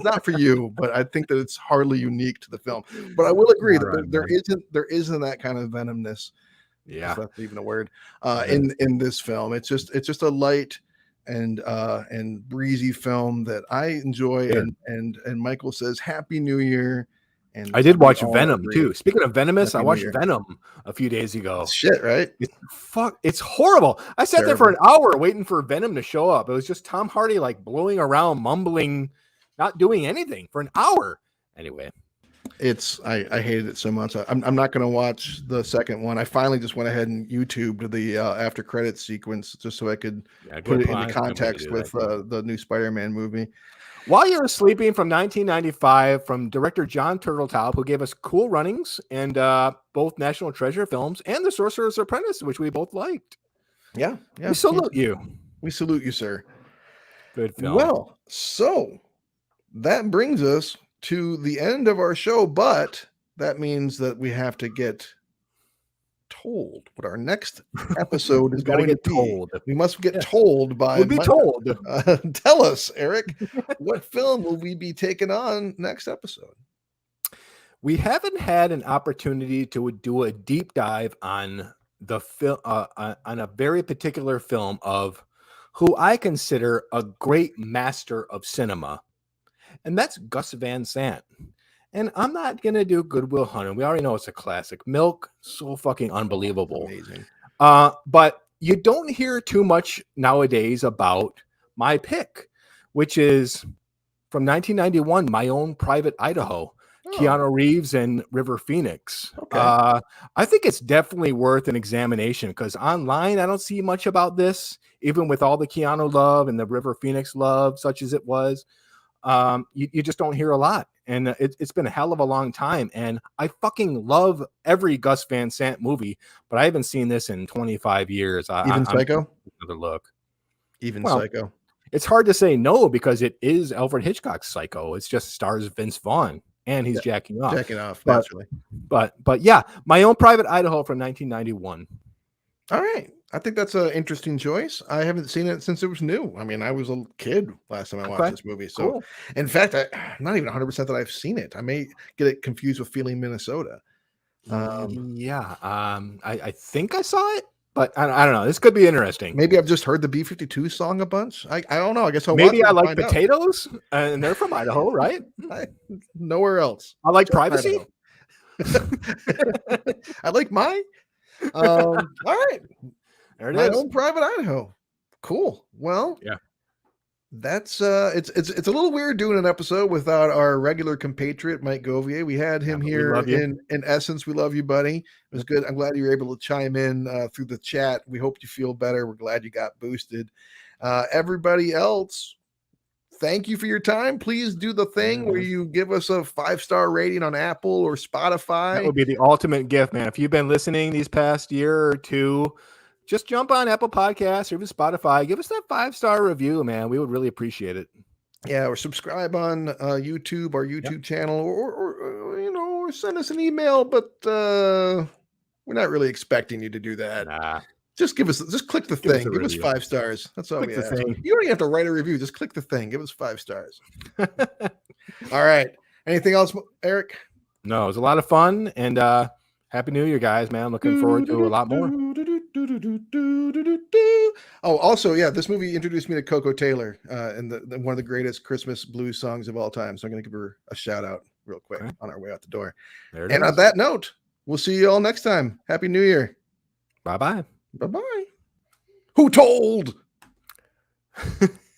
A: not for you, but I think that it's hardly unique to the film. But I will agree that there isn't that kind of venomness.
B: Yeah,
A: if that's even a word. In this film, it's just a light and breezy film that I enjoy. Yeah. And Michael says, "Happy New Year." And
B: I did watch Venom too. Speaking of venomous, I watched Venom a few days ago.
A: Shit, right?
B: It's horrible. I sat there for an hour waiting for Venom to show up. It was just Tom Hardy like blowing around, mumbling, not doing anything for an hour. Anyway,
A: I hated it so much. I'm not going to watch the second one. I finally just went ahead and YouTubed the after credits sequence just so I could put it into context with the new Spider-Man movie.
B: While You're Sleeping from 1995 from director John Turteltaub, who gave us Cool Runnings and both National Treasure films and The Sorcerer's Apprentice, which we both liked.
A: Yeah.
B: We salute you.
A: We salute you, sir.
B: Good film.
A: Well, so that brings us to the end of our show, but that means that we have to get told what our next episode is going to be. Told. We must get told by.
B: We'll be told.
A: Tell us, Eric, what film will we be taking on next episode?
B: We haven't had an opportunity to do a deep dive on the film, on a very particular film of who I consider a great master of cinema, and that's Gus Van Sant. And I'm not going to do Good Will Hunting. We already know it's a classic. Milk, so fucking unbelievable.
A: Amazing.
B: But you don't hear too much nowadays about my pick, which is from 1991, My Own Private Idaho. Keanu Reeves and River Phoenix.
A: Okay.
B: I think it's definitely worth an examination because online I don't see much about this, even with all the Keanu love and the River Phoenix love, such as it was. You just don't hear a lot. And it's been a hell of a long time. And I fucking love every Gus Van Sant movie, but I haven't seen this in 25 years.
A: Even Psycho?
B: Another look.
A: Even Psycho.
B: It's hard to say no because it is Alfred Hitchcock's Psycho. It's just stars Vince Vaughn and he's jacking off.
A: Naturally.
B: But yeah, My Own Private Idaho from 1991.
A: All right. I think that's an interesting choice. I haven't seen it since it was new. I mean, I was a kid last time I watched this movie. So,
B: cool.
A: in fact, I'm not even 100% that I've seen it. I may get it confused with Feeling Minnesota.
B: I think I saw it, but I don't know. This could be interesting.
A: Maybe I've just heard the B-52 song a bunch. I don't know. I guess I'll watch
B: Maybe
A: it
B: I
A: and
B: like
A: find out.
B: potatoes, and they're from Idaho, right?
A: Nowhere else.
B: I like
A: Just
B: privacy.
A: I like my. All right.
B: There it
A: My
B: is.
A: own private Idaho. Cool. Well,
B: Yeah.
A: That's it's a little weird doing an episode without our regular compatriot Mike Govier. We had him here in essence. We love you, buddy. It was good. I'm glad you were able to chime in through the chat. We hope you feel better. We're glad you got boosted. Everybody else, thank you for your time. Please do the thing where you give us a 5-star rating on Apple or Spotify.
B: That would be the ultimate gift, man. If you've been listening these past year or two, just jump on Apple Podcasts or even Spotify. Give us that 5-star review, man. We would really appreciate it.
A: Yeah, or subscribe on YouTube, our YouTube channel, or send us an email. But we're not really expecting you to do that.
B: Nah.
A: Just click the thing. Give us 5 stars. That's all we ask. You don't even have to write a review. Just click the thing. Give us 5 stars. All right. Anything else, Eric?
B: No, it was a lot of fun, and Happy New Year, guys, man. I'm looking forward to a lot more.
A: Oh, also, yeah, this movie introduced me to Coco Taylor, and one of the greatest Christmas blues songs of all time. So I'm going to give her a shout out real quick on our way out the door. And on that note, we'll see you all next time. Happy New Year.
B: Bye-bye.
A: Bye-bye. Who told?